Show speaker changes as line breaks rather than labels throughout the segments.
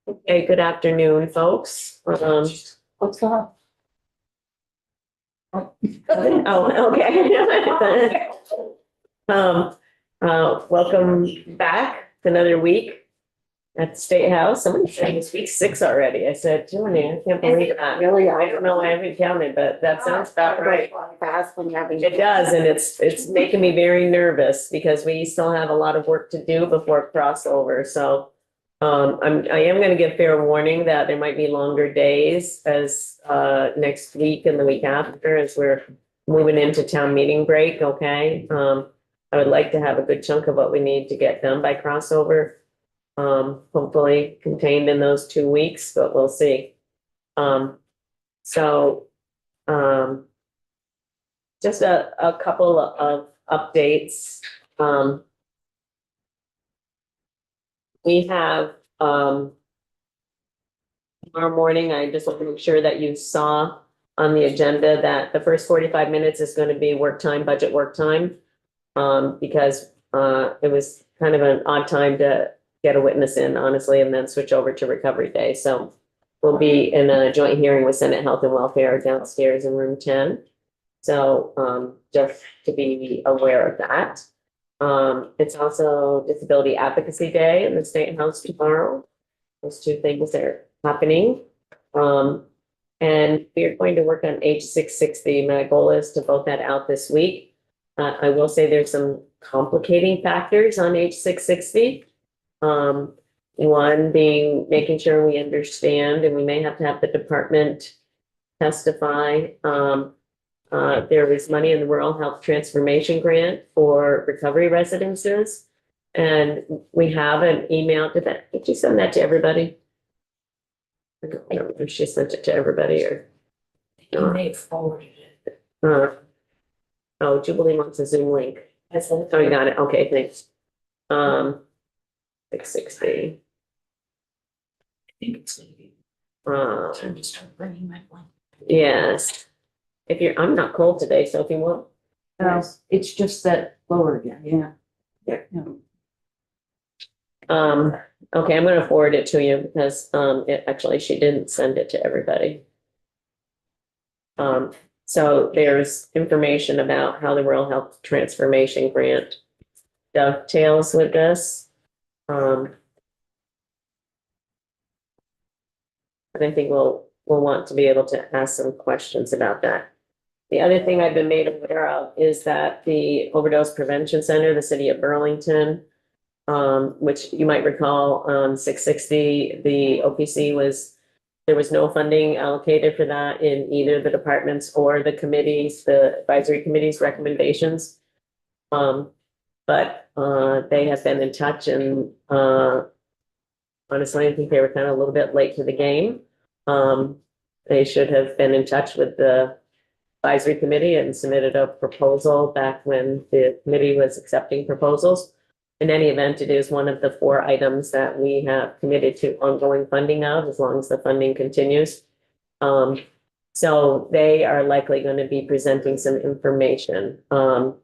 Okay, good afternoon, folks.
What's up?
Oh, okay. Welcome back to another week at the State House. Somebody said it's week 6 already. I said, Julie, I can't believe that.
Really,
I don't know, I haven't counted, but that sounds about right.
Fast when you're having.
It does, and it's making me very nervous because we still have a lot of work to do before crossover, so. I am gonna give fair warning that there might be longer days as next week and the week after as we're moving into town meeting break, okay? I would like to have a good chunk of what we need to get done by crossover. Hopefully contained in those 2 weeks, but we'll see. So, just a couple of updates. We have, tomorrow morning, I just want to make sure that you saw on the agenda that the first 45 minutes is going to be work time, budget work time. Because, it was kind of an odd time to get a witness in, honestly, and then switch over to recovery day. So we'll be in a joint hearing with Senate Health and Welfare downstairs in room 10. So, just to be aware of that. It's also Disability Advocacy Day in the State House tomorrow. Those two things are happening. And we are going to work on H660. My goal is to vote that out this week. I will say there's some complicating factors on H660. One being making sure we understand, and we may have to have the department testify. There was money in the Rural Health Transformation Grant for recovery residences. And we have an email to that. Did you send that to everybody? I don't know if she sent it to everybody or.
You may have forwarded it.
Oh, Jubilee wants a Zoom link.
I said,
Oh, you got it. Okay, thanks. 660.
I think it's gonna be.
Uh,
Time to start bringing my blanket.
yes. If you're, I'm not cold today, so if you want.
It's just that lower again, yeah.
Okay, I'm gonna forward it to you because, actually, she didn't send it to everybody. So there's information about how the Rural Health Transformation Grant dovetails with this. And I think we'll want to be able to ask some questions about that. The other thing I've been made aware of is that the Overdose Prevention Center, the city of Burlington, which you might recall on 660, the OPC there was no funding allocated for that in either the departments or the committees, the advisory committee's recommendations. But they have been in touch and honestly, I think they were kind of a little bit late to the game. They should have been in touch with the advisory committee and submitted a proposal back when the committee was accepting proposals. In any event, it is one of the 4 items that we have committed to ongoing funding of, as long as the funding continues. So they are likely going to be presenting some information. And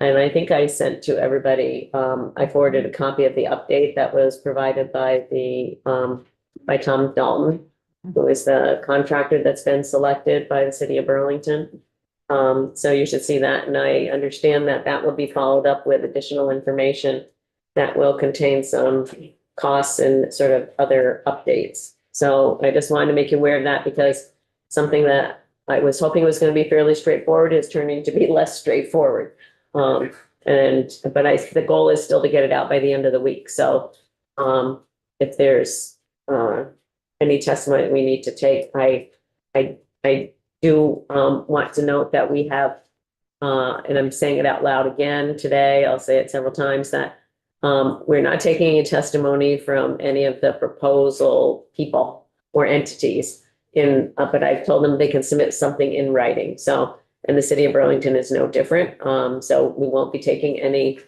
I think I sent to everybody, I forwarded a copy of the update that was provided by by Tom Dalton, who is the contractor that's been selected by the city of Burlington. So you should see that, and I understand that that will be followed up with additional information that will contain some costs and sort of other updates. So I just wanted to make you aware of that because something that I was hoping was going to be fairly straightforward is turning to be less straightforward. But the goal is still to get it out by the end of the week. So if there's any testimony we need to take, I do want to note that we have, and I'm saying it out loud again today, I'll say it several times, that we're not taking any testimony from any of the proposal people or entities but I've told them they can submit something in writing. So, and the city of Burlington is no different. So we won't be taking any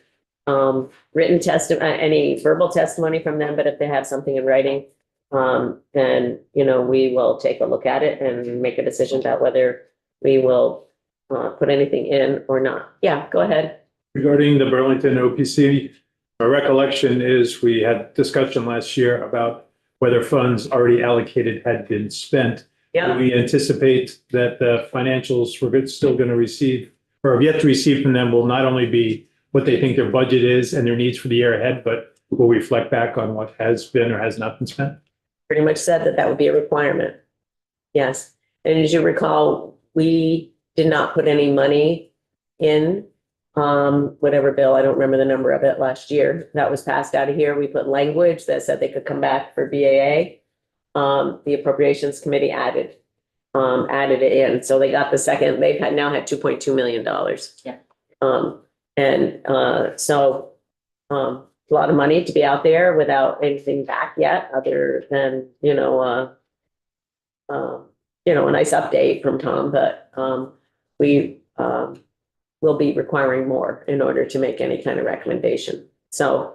written any verbal testimony from them, but if they have something in writing, then, we will take a look at it and make a decision about whether we will put anything in or not. Yeah, go ahead.
Regarding the Burlington OPC, my recollection is we had discussion last year about whether funds already allocated had been spent. Do
Yeah,
we anticipate that the financials we're still going to receive or have yet to receive from them will not only be what they think their budget is and their needs for the year ahead, but will reflect back on what has been or has not been spent?
pretty much said that that would be a requirement. Yes, and as you recall, we did not put any money in whatever bill, I don't remember the number of it last year, that was passed out of here. We put language that said they could come back for BAA. The Appropriations Committee added it in, so they got the second, now had $2.2 million.
Yeah.
So a lot of money to be out there without anything back yet, other than, a nice update from Tom, but we will be requiring more in order to make any kind of recommendation. So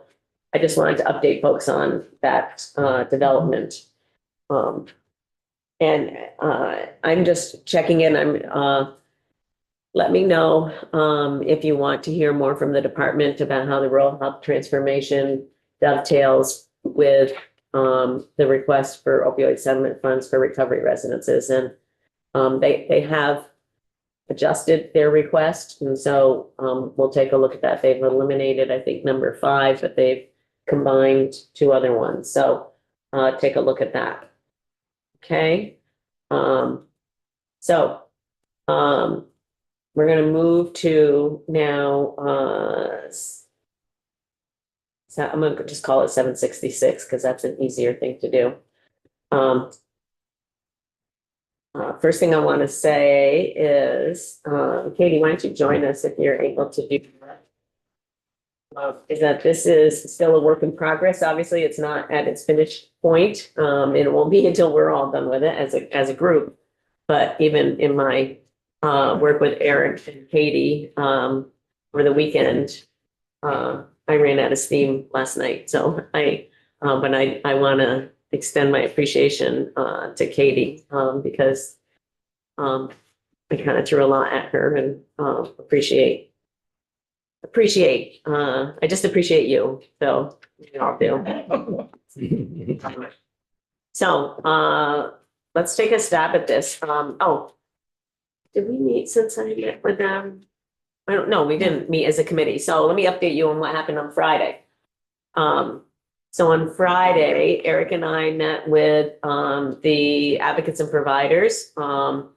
I just wanted to update folks on that development. I'm just checking in. Let me know if you want to hear more from the department about how the rural health transformation dovetails with the request for opioid settlement funds for recovery residences. And they have adjusted their request. And so we'll take a look at that. They've eliminated, I think, number 5, but they've combined 2 other ones. So take a look at that. Okay. We're going to move to now, so I'm going to just call it 766 because that's an easier thing to do. First thing I want to say is, Katie, why don't you join us if you're able to do that? Is that this is still a work in progress. Obviously, it's not at its finished point. And it won't be until we're all done with it as a group. But even in my work with Eric and Katie over the weekend, I ran out of steam last night. So I want to extend my appreciation to Katie because I kind of threw a lot at her and appreciate. I just appreciate you. So we all do. So let's take a stab at this. Did we meet since I met with them? I don't know. We didn't meet as a committee. So let me update you on what happened on Friday. So on Friday, Eric and I met with the advocates and providers to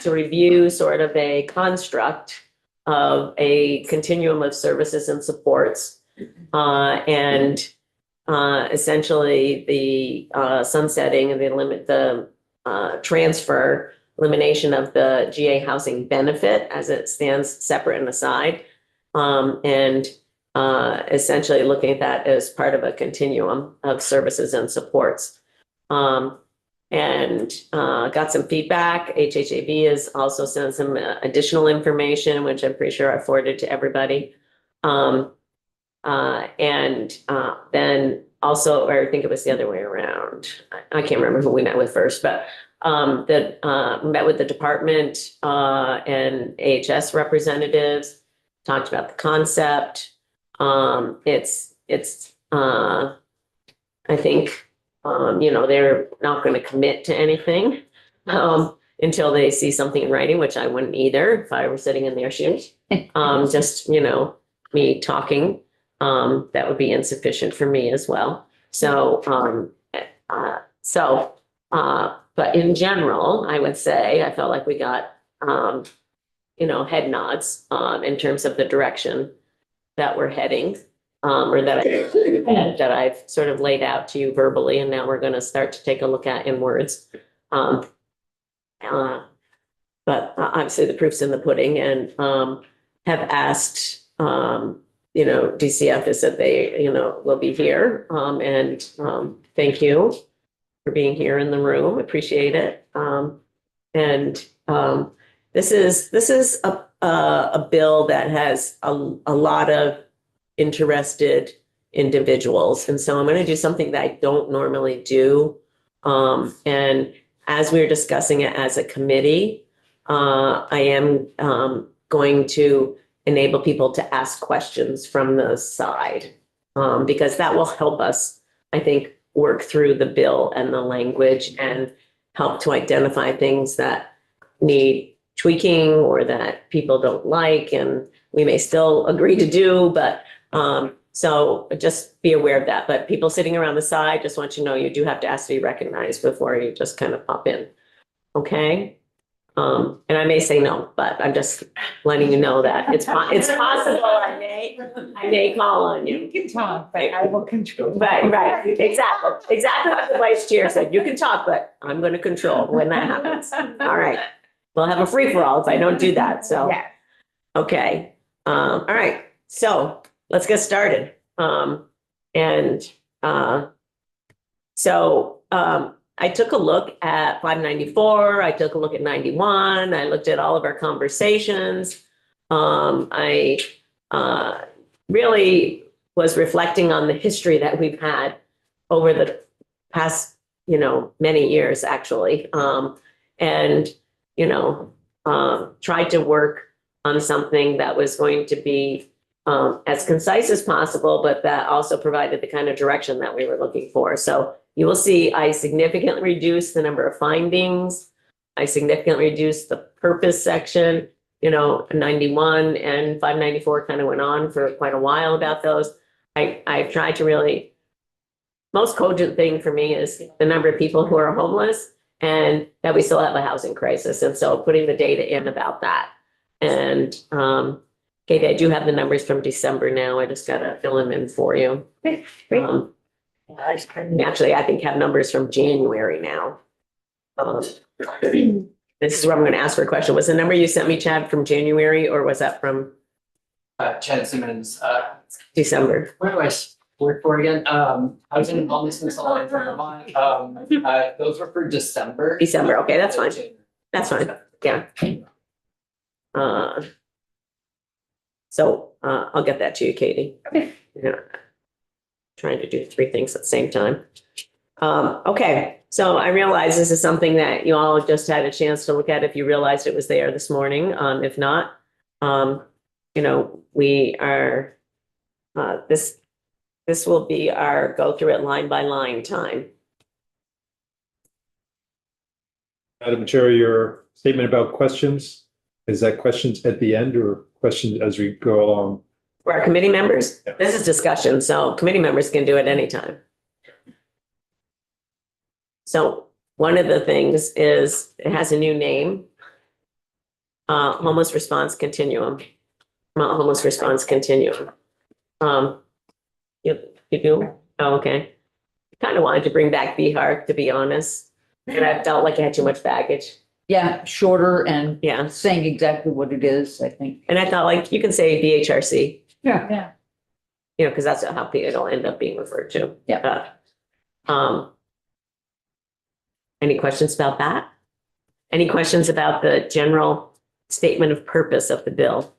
review sort of a construct of a continuum of services and supports, and essentially the sunsetting and the elimination of the GA housing benefit as it stands separate and aside, and essentially looking at that as part of a continuum of services and supports. And got some feedback. HHAB has also sent some additional information, which I'm pretty sure I forwarded to everybody. And then also, or I think it was the other way around. I can't remember who we met with first, but met with the department and AHS representatives, talked about the concept. I think, they're not going to commit to anything until they see something in writing, which I wouldn't either if I were sitting in their shoes. Just, me talking, that would be insufficient for me as well. So, but in general, I would say I felt like we got, head nods in terms of the direction that we're heading, or that I've sort of laid out to you verbally, and now we're going to start to take a look at in words. But obviously the proof's in the pudding, and have asked, DCF has said they, will be here, and thank you for being here in the room. Appreciate it. This is a bill that has a lot of interested individuals. And so I'm going to do something that I don't normally do. And as we're discussing it as a committee, I am going to enable people to ask questions from the side, because that will help us, I think, work through the bill and the language and help to identify things that need tweaking or that people don't like, and we may still agree to do, but, so just be aware of that. But people sitting around the side, just want you to know you do have to ask to be recognized before you just kind of pop in. Okay? And I may say no, but I'm just letting you know that it's possible I may call on you.
You can talk, but I will control.
Right, exactly what the vice chair said. You can talk, but I'm going to control when that happens. All right. We'll have a free for all if I don't do that. So,
Yeah.
okay. All right. So let's get started. I took a look at 594. I took a look at 91. I looked at all of our conversations. I really was reflecting on the history that we've had over the past, many years, actually. Tried to work on something that was going to be as concise as possible, but that also provided the kind of direction that we were looking for. So you will see I significantly reduced the number of findings. I significantly reduced the purpose section. 91 and 594 kind of went on for quite a while about those. I've tried to really, most cogent thing for me is the number of people who are homeless and that we still have a housing crisis. And so putting the data in about that. And Katie, I do have the numbers from December now. I just got to fill them in for you.
Okay, great.
Actually, I think have numbers from January now. This is where I'm going to ask for a question. Was the number you sent me, Chad, from January, or was that from
Chad Simmons,
December?
where do I work for again? I was in homelessness alliance for Vermont. Those were for December.
December, okay, that's fine. That's fine, yeah. I'll get that to you, Katie.
Okay.
Yeah. Trying to do three things at the same time. Okay, so I realize this is something that you all just had a chance to look at if you realized it was there this morning. If not, we are, this will be our go through it line by line time.
Madam Chair, your statement about questions, is that questions at the end or questions as we go along?
For our committee members, this is discussion, so committee members can do it anytime. So one of the things is, it has a new name. Homeless Response Continuum. Homeless Response Continuum. You do? Oh, okay. Kind of wanted to bring back BHARC, to be honest. And I felt like I had too much baggage.
Yeah, shorter and
Yeah.
saying exactly what it is, I think.
And I thought, like, you can say BHRC.
Yeah.
Because that's how it'll end up being referred to.
Yeah.
Any questions about that? Any questions about the general statement of purpose of the bill?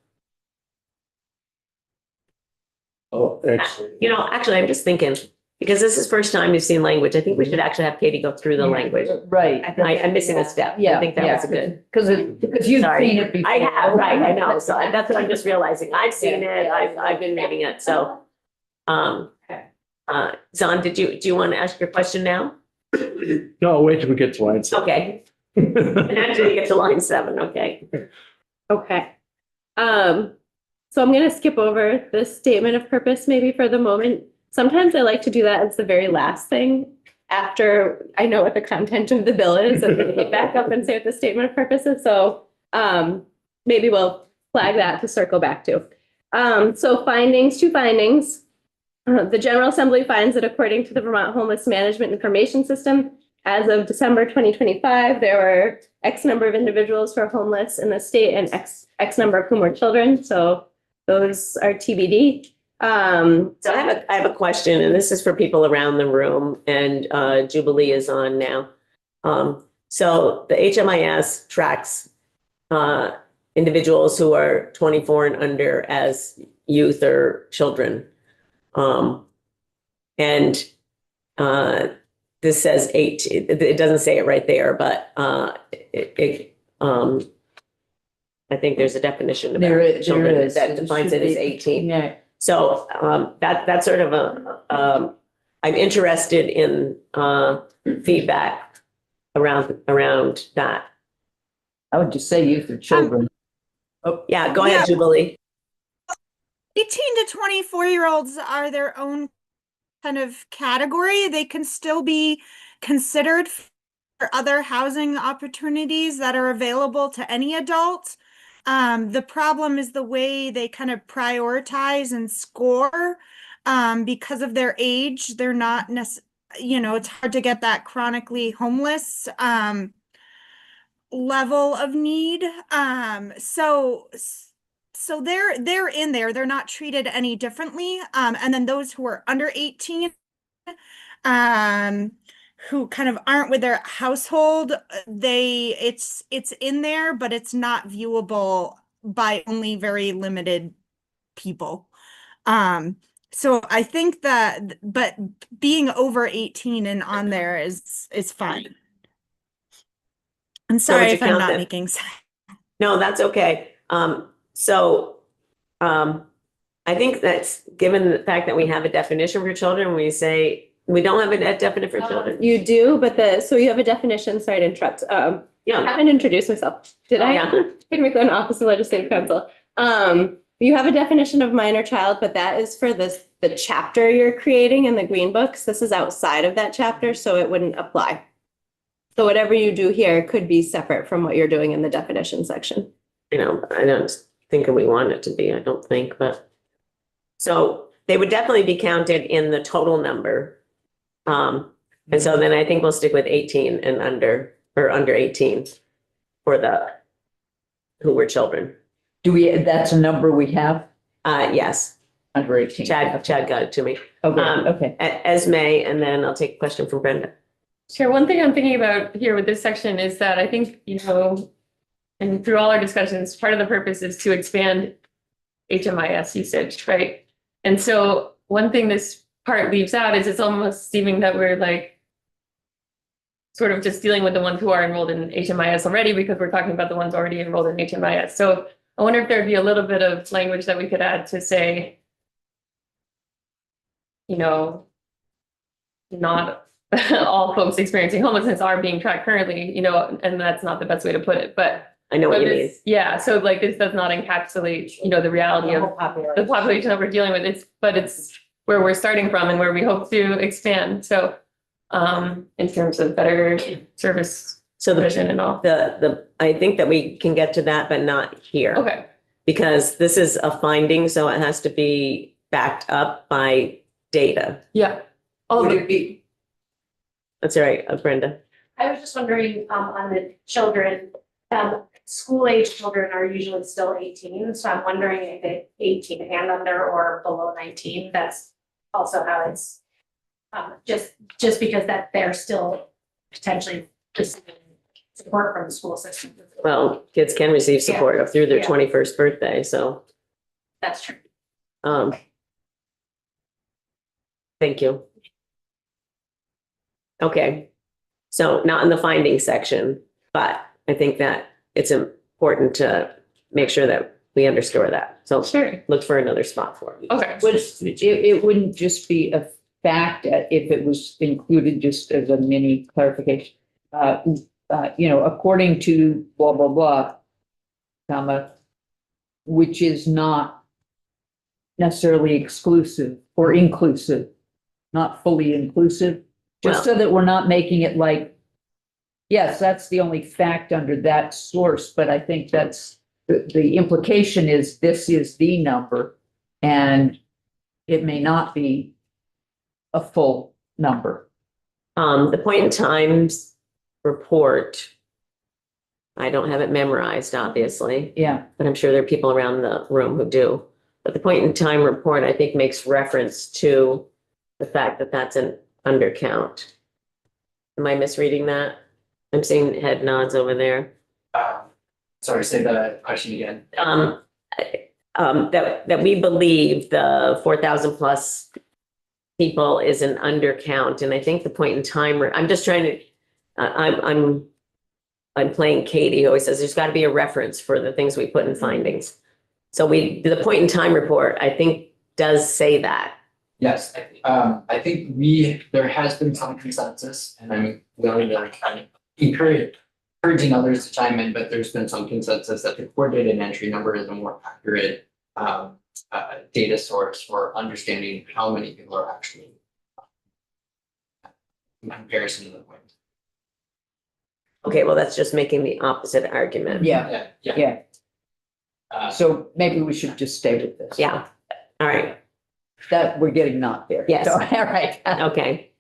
Oh, excellent.
Actually, I'm just thinking, because this is first time you've seen language, I think we should actually have Katie go through the language.
Right.
I'm missing a step. I think that was a good.
Because you've
Sorry.
seen it before.
I have, right, I know. So that's what I'm just realizing. I've seen it. I've been reading it. So, Zon, do you want to ask your question now?
No, wait till we get to line seven.
Okay. And after you get to line 7, okay.
Okay. So I'm going to skip over the statement of purpose maybe for the moment. Sometimes I like to do that as the very last thing after I know what the content of the bill is and then get back up and say what the statement of purpose is. So maybe we'll flag that to circle back to. So two findings. The General Assembly finds that according to the Vermont Homeless Management Information System, as of December 2025, there were X number of individuals who are homeless in the state and X number of whom were children. So those are TBD.
So I have a question, and this is for people around the room, and Jubilee is on now. So the HMIS tracks individuals who are 24 and under as youth or children. This says 8. It doesn't say it right there, but I think there's a definition
There
about
is.
children that defines it as 18.
Yeah.
So that's sort of I'm interested in, feedback around that.
I would just say youth or children.
Yeah, go ahead, Jubilee.
18 to 24-year-olds are their own kind of category. They can still be considered for other housing opportunities that are available to any adult. The problem is the way they kind of prioritize and score. Because of their age, they're not it's hard to get that chronically homeless level of need. So they're in there. They're not treated any differently. And then those who are under 18, who kind of aren't with their household, it's in there, but it's not viewable by only very limited people. So I think that, but being over 18 and on there is fine. I'm sorry
would you
if I'm
count
not
that?
making sense.
No, that's okay. I think that's, given the fact that we have a definition for children, we say, we don't have a definition for children.
You do, but so you have a definition, sorry to interrupt. I
Yeah,
haven't introduced myself. Did I?
yeah.
Henry Clinton, Office of Legislative Counsel. You have a definition of minor child, but that is for the chapter you're creating in the Green Books. This is outside of that chapter, so it wouldn't apply. So whatever you do here could be separate from what you're doing in the definition section.
I don't think we want it to be, I don't think, but. So they would definitely be counted in the total number. And so then I think we'll stick with 18 and under, or under 18 for who were children.
That's a number we have,
Yes,
under 18?
Chad got it to me.
Okay,
um,
okay.
Esme, and then I'll take a question from Brenda.
Sure. One thing I'm thinking about here with this section is that I think, and through all our discussions, part of the purpose is to expand HMIS usage, right? And so one thing this part leaves out is it's almost seeming that we're like sort of just dealing with the ones who are enrolled in HMIS already, because we're talking about the ones already enrolled in HMIS. So I wonder if there'd be a little bit of language that we could add to say, not all folks experiencing homelessness are being tracked currently, and that's not the best way to put it, but
I know what you mean.
yeah, so like this does not encapsulate, the reality of the population that we're dealing with. It's where we're starting from and where we hope to expand. So in terms of better service
So
provision and all.
I think that we can get to that, but not here.
Okay.
Because this is a finding, so it has to be backed up by data.
Yeah.
Would it be,
That's all right, Brenda.
I was just wondering, on the children, school age children are usually still 18, so I'm wondering if it's 18 and under or below 19, that's also how it's, just because that they're still potentially receiving support from the school system.
Well, kids can receive support up through their
Yeah.
21st birthday, so,
That's true.
thank you. Okay, so not in the finding section, but I think that it's important to make sure that we underscore that. So
Sure.
look for another spot for it.
Okay.
it wouldn't just be a fact if it was included just as a mini clarification. According to blah, blah, blah, comma, which is not necessarily exclusive or inclusive, not fully inclusive, just so that we're not making it like, yes, that's the only fact under that source, but I think that's the implication is this is the number and it may not be a full number.
The point in times report, I don't have it memorized, obviously,
Yeah.
but I'm sure there are people around the room who do. But the point in time report, I think, makes reference to the fact that that's an undercount. Am I misreading that? I'm seeing head nods over there.
Sorry, say the question again.
That we believe the 4,000 plus people is an undercount, and I think the point in time, I'm just trying to, I'm playing Katie, who always says there's got to be a reference for the things we put in findings. So the point in time report, I think, does say that.
Yes, I think there has been some consensus, and I'm willing to kind of encouraging others to chime in, but there's been some consensus that the coordinated entry number is a more accurate data source for understanding how many people are actually in comparison to the point.
Okay, well, that's just making the opposite argument.
Yeah,
Yeah.
yeah. So maybe we should just stay with this.
Yeah, all right,
That, we're getting not there.
Yes.
So, all right.
okay.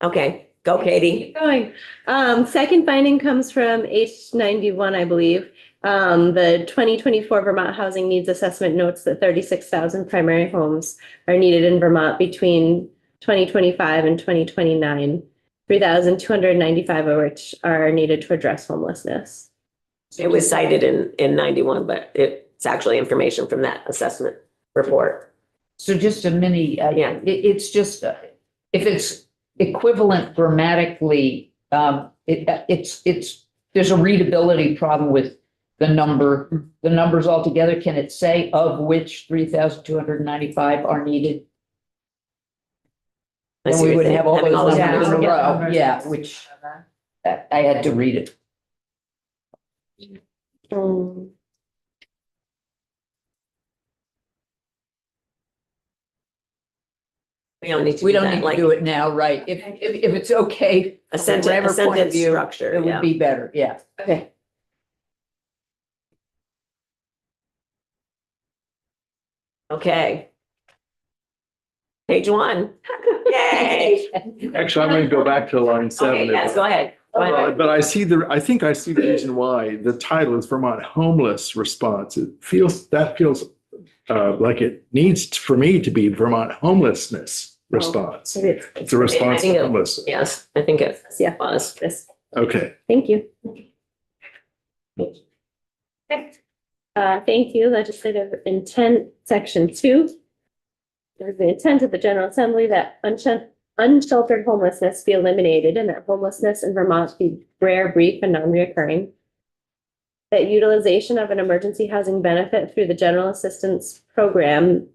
Okay, go Katie.
Keep going. Second finding comes from H91, I believe. The 2024 Vermont Housing Needs Assessment notes that 36,000 primary homes are needed in Vermont between 2025 and 2029, 3,295 of which are needed to address homelessness.
It was cited in 91, but it's actually information from that assessment report.
So just a mini,
Yeah.
it's just, if it's equivalent grammatically, there's a readability problem with the numbers altogether. Can it say of which 3,295 are needed?
I see
Then we
what
would
you're
have all
saying,
those
having
numbers in a
numbers.
row, yeah, which I had to read it.
We don't need to
We
do
don't
that,
need to
like
do it now, right? If it's okay.
a
from whatever
sentence
point of view,
structure,
it
yeah.
would be better, yeah.
Okay.
Okay. Page 1. Yay.
Actually, I'm going to go back to line 7.
Okay, yes, go ahead. Go ahead.
But I think I see the reason why the title is Vermont Homeless Response. That feels like it needs for me to be Vermont Homelessness Response. It's a response
think
to
it-
homelessness.
Yes, I think it
Yeah.
was.
Yes.
Okay.
Thank you. Thank you. Legislative intent, section 2. There's the intent of the General Assembly that unsheltered homelessness be eliminated and that homelessness in Vermont be rare, brief, and non-reoccurring. That utilization of an emergency housing benefit through the General Assistance Program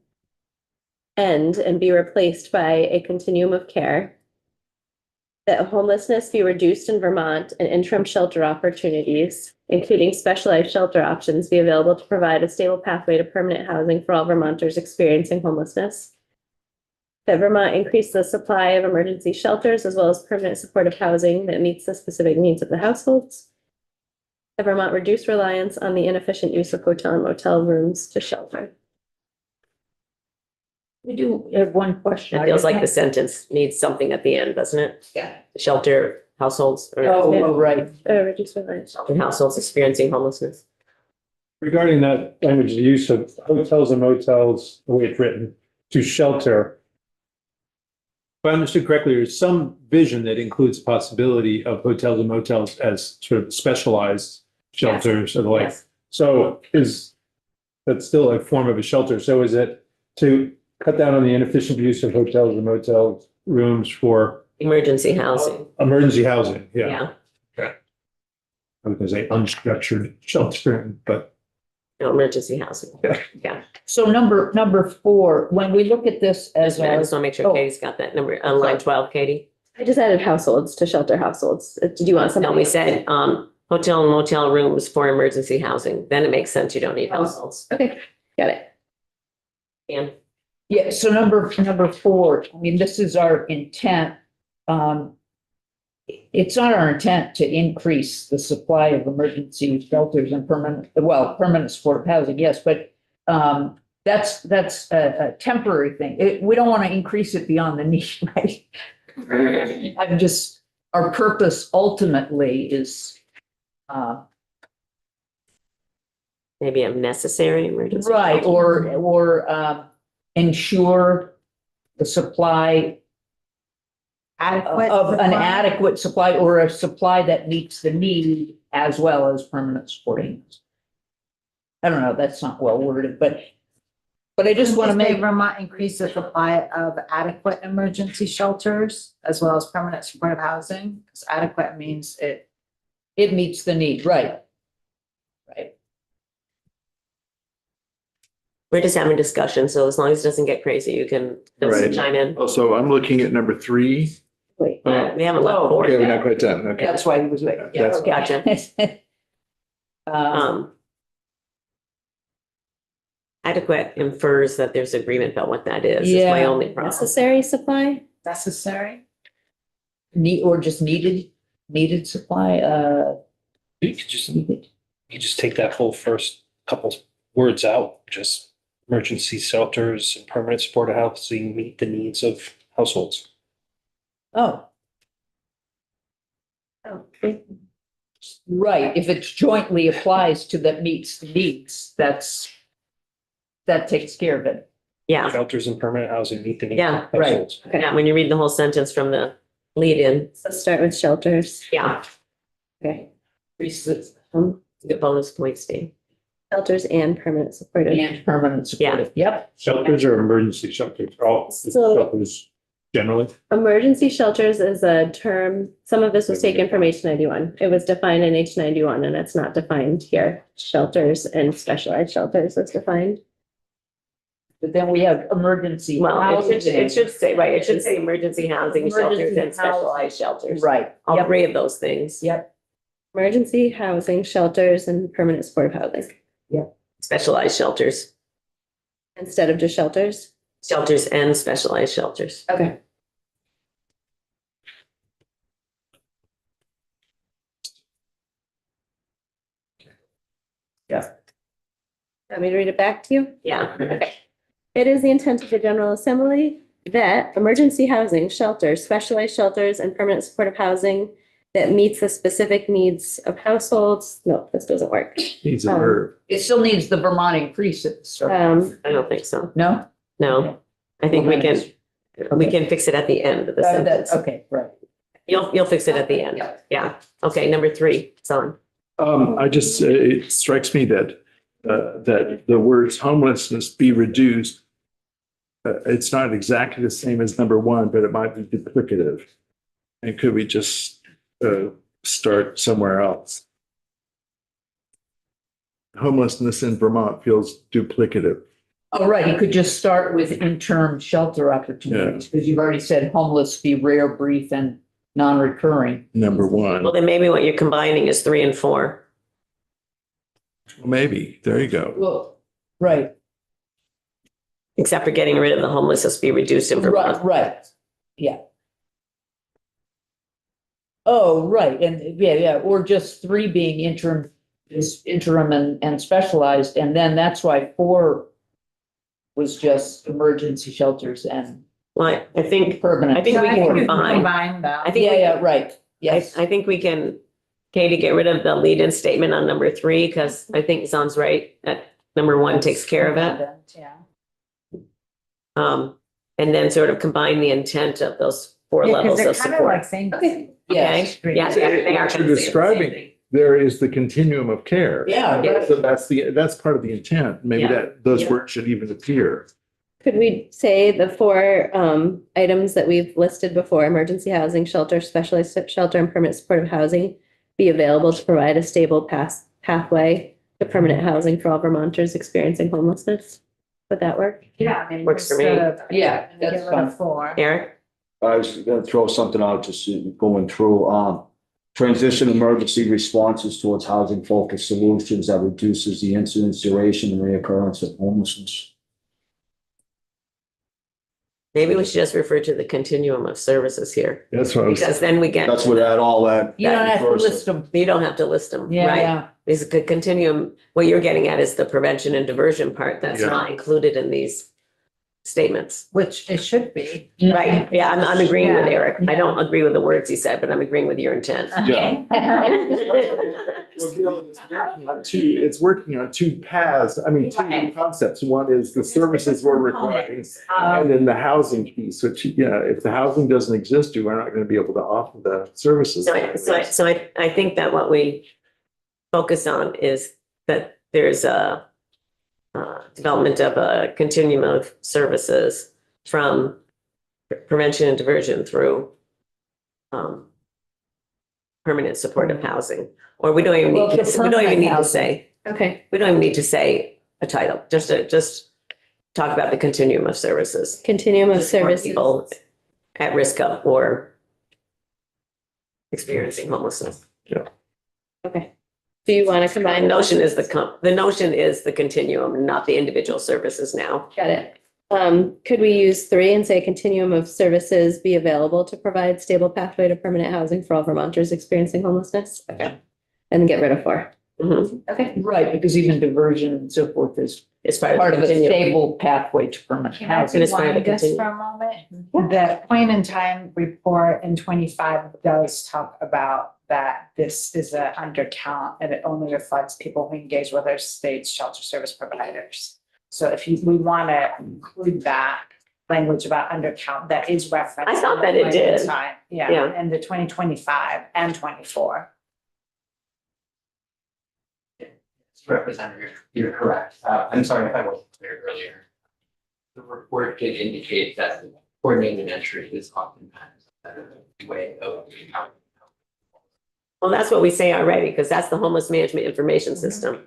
end and be replaced by a continuum of care. That homelessness be reduced in Vermont and interim shelter opportunities, including specialized shelter options, be available to provide a stable pathway to permanent housing for all Vermonters experiencing homelessness. That Vermont increase the supply of emergency shelters as well as permanent supportive housing that meets the specific needs of the households. That Vermont reduce reliance on the inefficient use of hotel and motel rooms to shelter.
We do have one question.
It feels like the sentence needs something at the end, doesn't it?
Yeah.
Shelter households or
Oh, right.
Reduce reliance.
shelter households experiencing homelessness.
Regarding that language, the use of hotels and motels, the way it's written, to shelter. If I understood correctly, there's some vision that includes possibility of hotels and motels as sort of specialized shelters or the like.
Yes.
So that's still a form of a shelter. So is it to cut down on the inefficient use of hotels and motel rooms for
Emergency housing,
emergency housing? Yeah.
yeah,
I was gonna say unstructured sheltering, but
no, emergency housing.
Yeah.
Yeah,
So number 4, when we look at this as
I
a,
just want to make sure
Oh.
Katie's got that number on line 12, Katie.
I just added households to shelter households. Did you want something?
No, we said, hotel and motel rooms for emergency housing, then it makes sense, you don't need households.
Okay, got it.
And
yeah, so number 4, I mean, this is our intent. It's not our intent to increase the supply of emergency shelters and permanent supportive housing, yes, but that's a temporary thing. We don't want to increase it beyond the need, right? Our purpose ultimately is
maybe a necessary emergency.
right, or ensure the supply
Adequate.
of an
supply.
adequate supply or a supply that meets the need as well as permanent supporting. I don't know, that's not well worded, but I just want to
Say
make,
Vermont increase the supply of adequate emergency shelters as well as permanent supportive housing, because adequate means it.
it meets the need, right? Right.
We're just having discussion, so as long as it doesn't get crazy, you can just
Right.
chime in.
Also, I'm looking at number 3.
Wait.
We haven't left
Oh,
four
Okay, we're
yet.
not quite done. Okay.
That's why he was waiting. Yeah,
That's-
okay.
Um, adequate infers that there's agreement about what that is my
Yeah.
only problem.
Necessary supply?
Necessary?
Or just needed supply,
You could just,
needed.
you just take that whole first couple words out, just emergency shelters and permanent supportive housing meet the needs of households.
Oh, right, if it jointly applies to that meets the needs, that takes care of it.
Yeah,
Shelters and permanent housing meet the needs
Yeah,
of
right.
households.
yeah, when you read the whole sentence from the lead in,
So start with shelters.
yeah,
Okay.
good bonus point, Steve.
Shelters and permanent supportive.
And permanent supportive, yep.
Shelters or emergency shelters, all
So-
shelters generally.
Emergency shelters is a term, some of this was taken from H91. It was defined in H91 and it's not defined here. Shelters and specialized shelters is defined.
But then we have emergency
Well, it
housing.
should say, right, it should say emergency housing shelters
Emergency
and specialized shelters.
Right,
All
yep,
three of those things,
yep,
Emergency housing, shelters and permanent supportive housing
specialized shelters,
instead of just shelters.
shelters and specialized shelters.
Okay. Want me to read it back to you?
Yeah,
It is the intent of the General Assembly that emergency housing, shelters, specialized shelters, and permanent supportive housing that meets the specific needs of households. No, this doesn't work.
Needs a verb.
it still needs the Vermont increase at the start.
I don't think so.
No?
No, I think we can fix it at the end of the
That's,
sentence.
okay, right.
You'll fix it at the end. Yeah. Okay, number 3, son.
I just, it strikes me that, that the words homelessness be reduced. It's not exactly the same as number 1, but it might be duplicative. And could we just, start somewhere else? Homelessness in Vermont feels duplicative.
Oh, right, you could just start with interim shelter opportunities, because you've already said homeless be rare, brief, and non-recurring.
Number 1,
Well, then maybe what you're combining is 3 and 4.
maybe, there you go.
Well, right,
Except for getting rid of the homelessness be reduced in Vermont.
right, yeah. Oh, right, and yeah, or just 3 being interim, is interim and specialized, and then that's why 4 was just emergency shelters and
Well, I think,
permanent.
I think we can combine.
Combine them.
I think,
Yeah, right, yes.
I think we can, Katie, get rid of the lead-in statement on number 3, because I think Zon's right, that number 1 takes care of it.
Yeah.
And then sort of combine the intent of those 4 levels of
They're kind of like
support.
saying.
Okay,
Yes.
yeah, they are
What
kind
you're
of saying the same
describing,
thing.
there is the continuum of care.
Yeah,
Yeah.
So that's part of the intent. Maybe
Yeah.
those
Yeah.
words should even appear.
Could we say the 4 items that we've listed before, emergency housing, shelter, specialized shelter, and permanent supportive housing, be available to provide a stable pathway to permanent housing for all Vermonters experiencing homelessness? Would that work?
Yeah, I mean.
Works for me.
instead of-
Yeah,
Get
that's
rid
fine.
of 4.
Eric?
I was gonna throw something out, just going through, transition emergency responses towards housing focused solutions that reduces the incidence, duration, and reoccurrence of homelessness.
Maybe we should just refer to the continuum of services here,
That's what I was.
because then we get,
That's where that, all that.
You don't have to
first-
list them.
you don't have to list them,
Yeah,
right?
yeah.
There's a good continuum. What you're getting at is the prevention and diversion part that's
Yeah.
not included in these statements.
Which it should be.
Right, yeah, I'm agreeing with
Yeah.
Eric. I don't agree with the words he said, but I'm agreeing with your intent.
Yeah. It's working on 2 paths, I mean, 2 concepts. One is the services we're requiring, and then the housing piece, which, yeah, if the housing doesn't exist, we're not gonna be able to offer the services.
So I think that what we focus on is that there's a development of a continuum of services from prevention and diversion through permanent supportive housing. Or we don't even
Well,
need
the
to, we don't even
permanent
need to
housing.
say,
Okay,
we don't even need to say a title, just talk about the continuum of services.
Continuum of
For
services.
people at risk of or experiencing homelessness.
Okay. Do you want to
The
combine?
notion is the notion is the continuum, not the individual services now.
Got it. Could we use 3 and say continuum of services be available to provide stable pathway to permanent housing for all Vermonters experiencing homelessness? Okay. And get rid of 4.
Mhm.
Okay.
Right, because even diversion and so forth is
It's part
part
of
of
the
a
continuum.
stable pathway to permanent
Can I
housing.
it's part of the
rewind this
continuum.
for a moment? The point in time report in 25 does talk about that this is a undercount and it only reflects people who engage with our state's shelter service providers. So if we want to include that language about undercount, that is referenced.
I thought
in the
that it
point in
did.
time.
Yeah.
Yeah, in the 2025 and 24.
Representative, you're correct. I'm sorry if I wasn't clear earlier. The report did indicate that coordinated entry is oftentimes a better way of.
Well, that's what we say already, because that's the homeless management information system.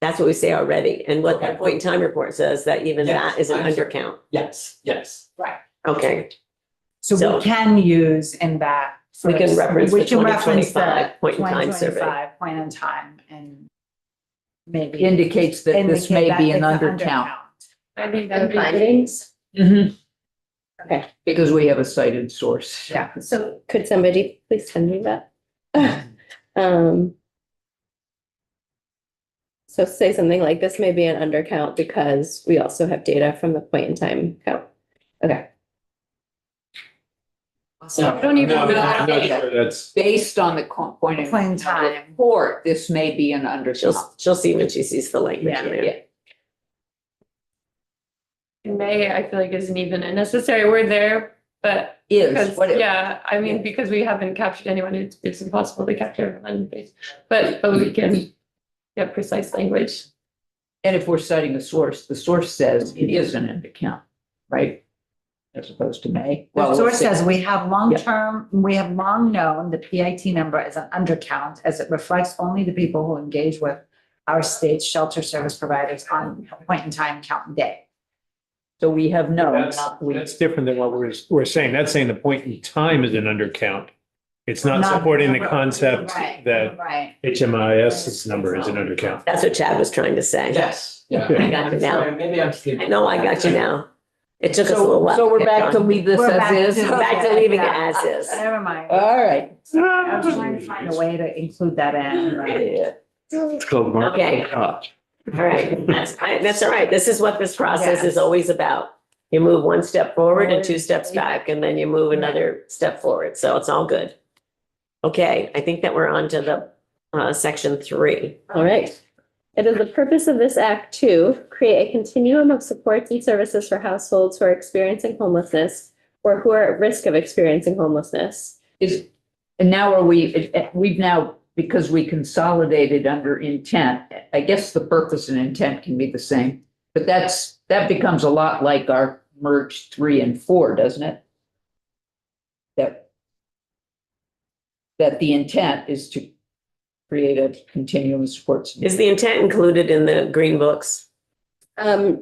That's what we say already. And what that point in time report says, that even
Yes,
that is an
I'm sorry.
undercount.
Yes.
Okay,
So
So-
we can use in that.
We can
first-
reference
we
the
can reference
2025 point in time survey.
2025 point in time and maybe.
Indicates that this
indicate
may be an
that it's
undercount.
I think that would
And
be.
findings?
Mhm.
Okay.
Because we have a cited source.
Yeah.
So could somebody please send me that? Um. So say something like this may be an undercount because we also have data from the point in time count. Okay.
So
I don't even.
I'm not sure that's,
Based on the point in
Point in time.
report, this may be an undercount.
she'll see when she sees the language
Yeah.
in there.
May, I feel like isn't even a necessary word there, but
Is,
because,
what it,
yeah, I mean, because we haven't captured anyone, it's impossible to capture everyone in base. But we can get precise language.
and if we're citing a source, the source says it is an undercount, right? As opposed to may.
The source says we have
long
known the PIT number is an undercount as it reflects only the people who engage with our state's shelter service providers on point in time count day.
So we have known,
that's,
not we.
that's different than what we're saying. That's saying the point in time is an undercount. It's not supporting the concept
Right,
that
right.
HMIS's number is an undercount.
That's what Chad was trying to say.
Yes, yeah.
I got you now.
Sorry, maybe I'm skipping.
I know I got you now. It took us a little while.
So we're
get
back to
going.
leave this
We're back
as is.
to-
Back to leaving it
Yeah.
as is.
Never mind.
All right.
I'm just trying to find a way to include that in.
Yeah.
It's called market.
Okay. All right, that's all right. This is what this process is always about. You move one step forward and 2 steps back, and then you move another step forward. So it's all good. Okay, I think that we're on to the section 3.
All right. It is the purpose of this act to create a continuum of supports and services for households who are experiencing homelessness or who are at risk of experiencing homelessness.
And now we've now, because we consolidated under intent, I guess the purpose and intent can be the same. But that becomes a lot like our merged 3 and 4, doesn't it? That the intent is to create a continuum of supports.
Is the intent included in the green books?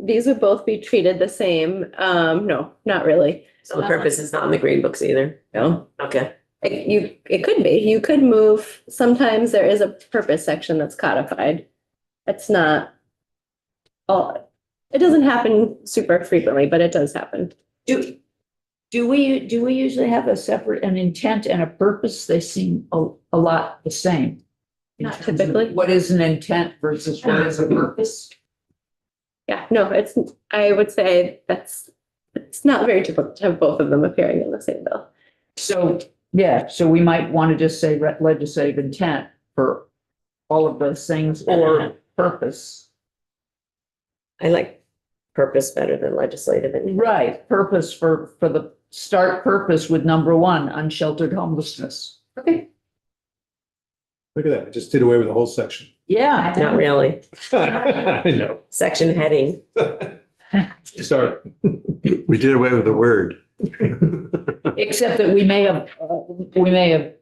These would both be treated the same. No, not really.
So the purpose is not in the green books either?
No.
Okay.
It could be. You could move, sometimes there is a purpose section that's codified. It's not all, it doesn't happen super frequently, but it does happen.
Do we usually have a separate, an intent and a purpose? They seem a lot the same. in
Not
terms of
typically.
What is an intent versus what is a purpose?
Yeah, no, I would say it's not very typical to have both of them appearing in the same bill.
So, yeah, so we might want to just say legislative intent for all of those things or purpose.
I like purpose better than legislative.
Right, purpose for the start purpose with number 1, unsheltered homelessness.
Okay.
Look at that. I just did away with the whole section.
Yeah,
Not really.
I know.
Section heading.
Start.
We did away with the word.
except that we may have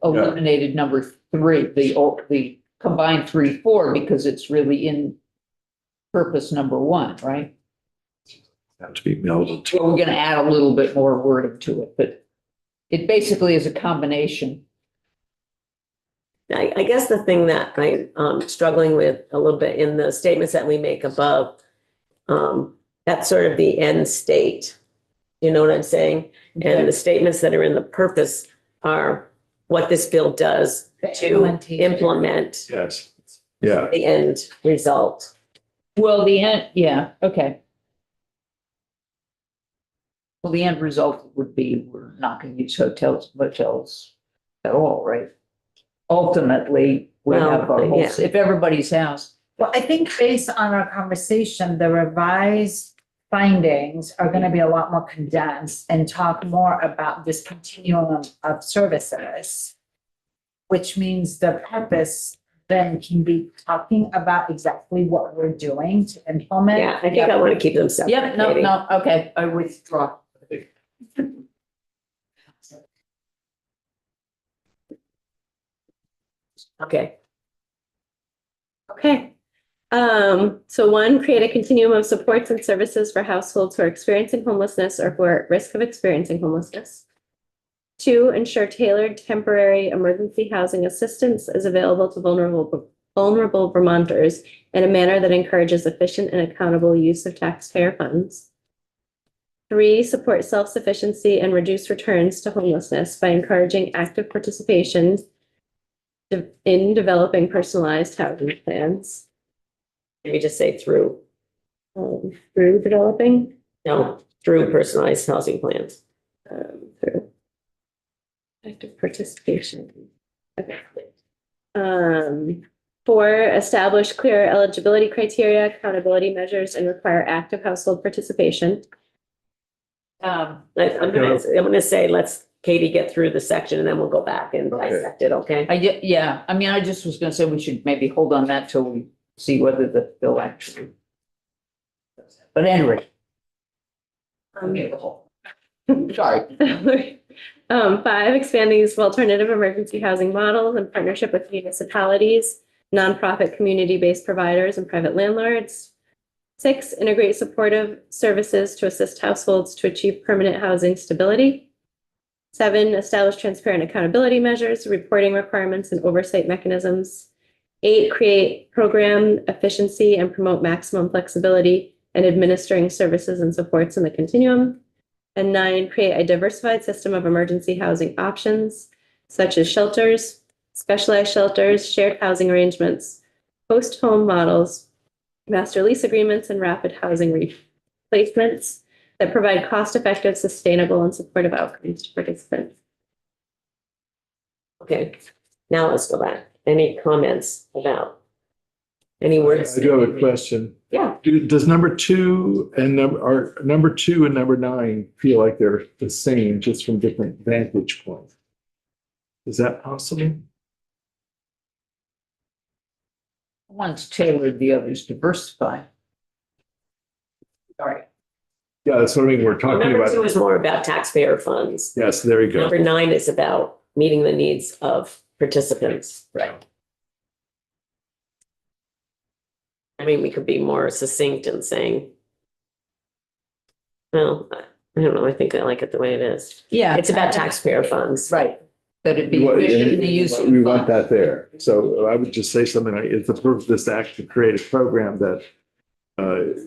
eliminated number 3, the combined 3, 4, because it's really in purpose number 1, right?
have to be melded.
Well, we're gonna add a little bit more wording to it, but it basically is a combination.
I guess the thing that I'm struggling with a little bit in the statements that we make above, that's sort of the end state. You know what I'm saying? And the statements that are in the purpose are what this bill does to implement
Yes. Yeah.
the end result.
Well, the end, yeah, okay. Well, the end result would be we're not gonna use motels at all, right? Ultimately, we
Well,
have our whole,
yeah.
if everybody's house.
Well, I think based on our conversation, the revised findings are gonna be a lot more condensed and talk more about this continuum of services. Which means the purpose then can be talking about exactly what we're doing to implement.
Yeah, I think I want to keep them separate.
Yep, no,
Katie.
no, okay, I withdraw.
Okay,
Okay. So one, create a continuum of supports and services for households who are experiencing homelessness or who are at risk of experiencing homelessness. Two, ensure tailored temporary emergency housing assistance is available to vulnerable Vermonters in a manner that encourages efficient and accountable use of taxpayer funds. Three, support self-sufficiency and reduce returns to homelessness by encouraging active participation in developing personalized housing plans.
maybe just say through,
Through developing,
no, through personalized housing plans.
through active participation. Okay. Four, establish clear eligibility criteria, accountability measures, and require active household participation.
I'm gonna say, let's Katie get through the section and then we'll go back and
Okay.
dissect it, okay?
Yeah, I mean, I just was gonna say we should maybe hold on that till we see whether the bill actually. But anyway. Sorry.
Five, expanding use of alternative emergency housing models in partnership with municipalities, nonprofit community-based providers, and private landlords. Six, integrate supportive services to assist households to achieve permanent housing stability. Seven, establish transparent accountability measures, reporting requirements, and oversight mechanisms. Eight, create program efficiency and promote maximum flexibility in administering services and supports in the continuum. And nine, create a diversified system of emergency housing options, such as shelters, specialized shelters, shared housing arrangements, post-home models, master lease agreements, and rapid housing replacements that provide cost-effective, sustainable, and supportive outcomes to participants.
Okay, now let's go back. Any comments about? Any words?
I do have a question.
Yeah.
Does number two and number 2 and number 9 feel like they're the same, just from different vantage points? Is that possible?
One's tailored, the other's diversified. Sorry.
Yeah, that's what I mean. We're talking
Number two
about.
is more about taxpayer funds.
Yes, there you go.
Number 9 is about meeting the needs of participants.
Right.
I mean, we could be more succinct in saying, well, I don't know, I think I like it the way it is.
Yeah.
It's about taxpayer funds.
Right, that it be
Well,
efficient in the use of
We want
funds.
that there. So I would just say something like, it's the purpose of this act to create a program that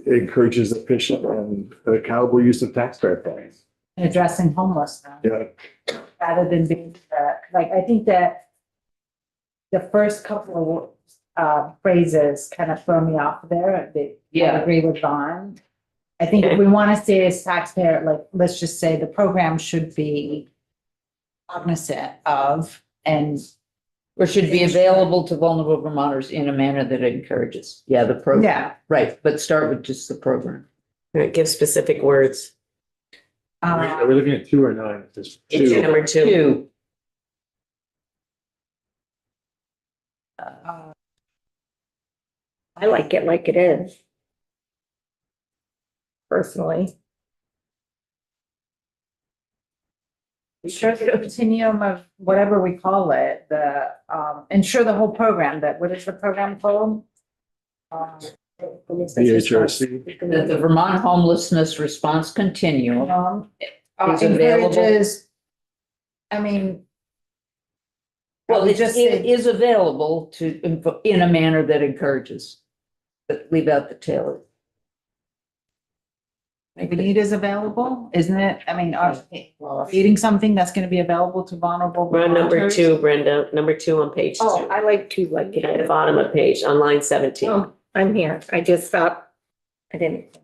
encourages efficient and accountable use of taxpayer funds.
Addressing homelessness.
Yeah,
Rather than being, like, I think that the first couple of phrases kind of throw me off there. I
Yeah.
agree with Vaughn. I think if we want to say as taxpayer, like, let's just say the program should be cognizant of and
Or should be available to vulnerable Vermonters in a manner that encourages, the program.
Yeah.
Right, but start with just the program.
Give specific words.
Are we looking at 2 or 9? Just
It's
2.
number 2.
Two.
I like it is. Personally. Ensure the continuum of whatever we call it, ensure the whole program, that, what is the program called?
VHRC.
That the Vermont Homelessness Response Continuum is available.
Encourages, I mean.
Well,
we
it
just
it
said-
is available in a manner that encourages. But leave out the tail.
The need is available, isn't it? I mean, creating something that's gonna be available to vulnerable.
We're on number
Vermonters.
2, Brenda, number 2 on page 2.
Oh, I like to like
At the
it.
bottom of page, on line 17.
Oh, I'm here. I just thought, I didn't.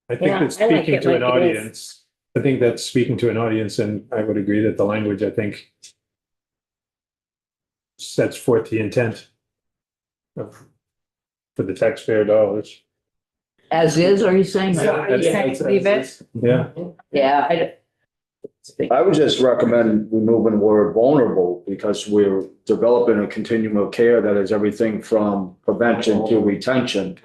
I think
Yeah,
it's
I like
speaking
it
to an
like it is.
audience. I think that's speaking to an audience, and I would agree that the language, I think, sets forth the intent of, for the taxpayer dollars.
As is, are you saying?
Yeah, that's-
Leave it.
Yeah,
Yeah,
I would just recommend removing the word vulnerable because we're developing a continuum of care that is everything from prevention to retention.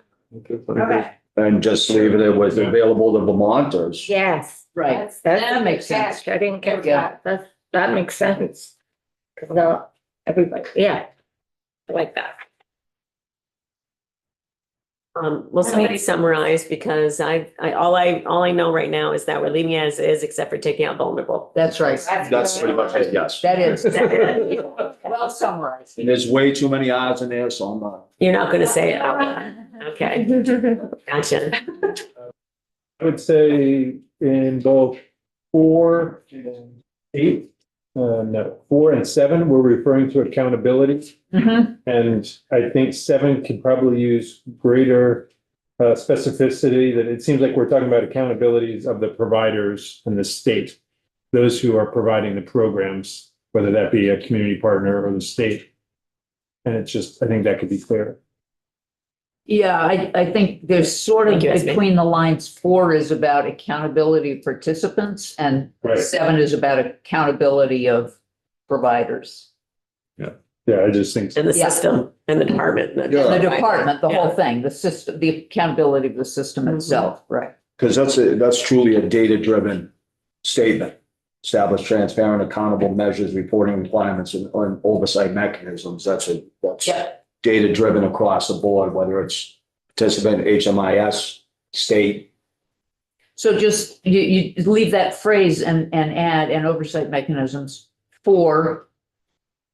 Okay.
And just leave it with available to Vermonters.
Yes.
right.
That
That makes sense.
I didn't get
Yeah.
that. That makes sense. Cause not everybody, yeah. I like that.
Will somebody summarize, because all I know right now is that we're leaving it as is, except for taking out vulnerable.
That's right.
That's pretty much it, yes.
That is. Well summarized.
And there's way too many odds in there, so I'm not.
You're not gonna say it out loud. Okay, gotcha.
I would say in both 4 and 8, no, 4 and 7, we're referring to accountability.
Mhm.
And I think 7 could probably use greater specificity, that it seems like we're talking about accountabilities of the providers and the state, those who are providing the programs, whether that be a community partner or the state. And it's just, I think that could be clear.
Yeah, I think there's sort of
Thank you, Esme.
between the lines, 4 is about accountability of participants and
Right.
7 is about accountability of providers.
Yeah, I just think.
And the
Yeah.
system and the department.
Yeah.
The department, the whole
Yeah.
thing, the system, the accountability of the system itself, right?
Because that's truly a data-driven statement. Establish transparent, accountable measures, reporting requirements, and oversight mechanisms. That's
Yeah.
data-driven across the board, whether it's participant, HMIS, state.
So just, you leave that phrase and add and oversight mechanisms for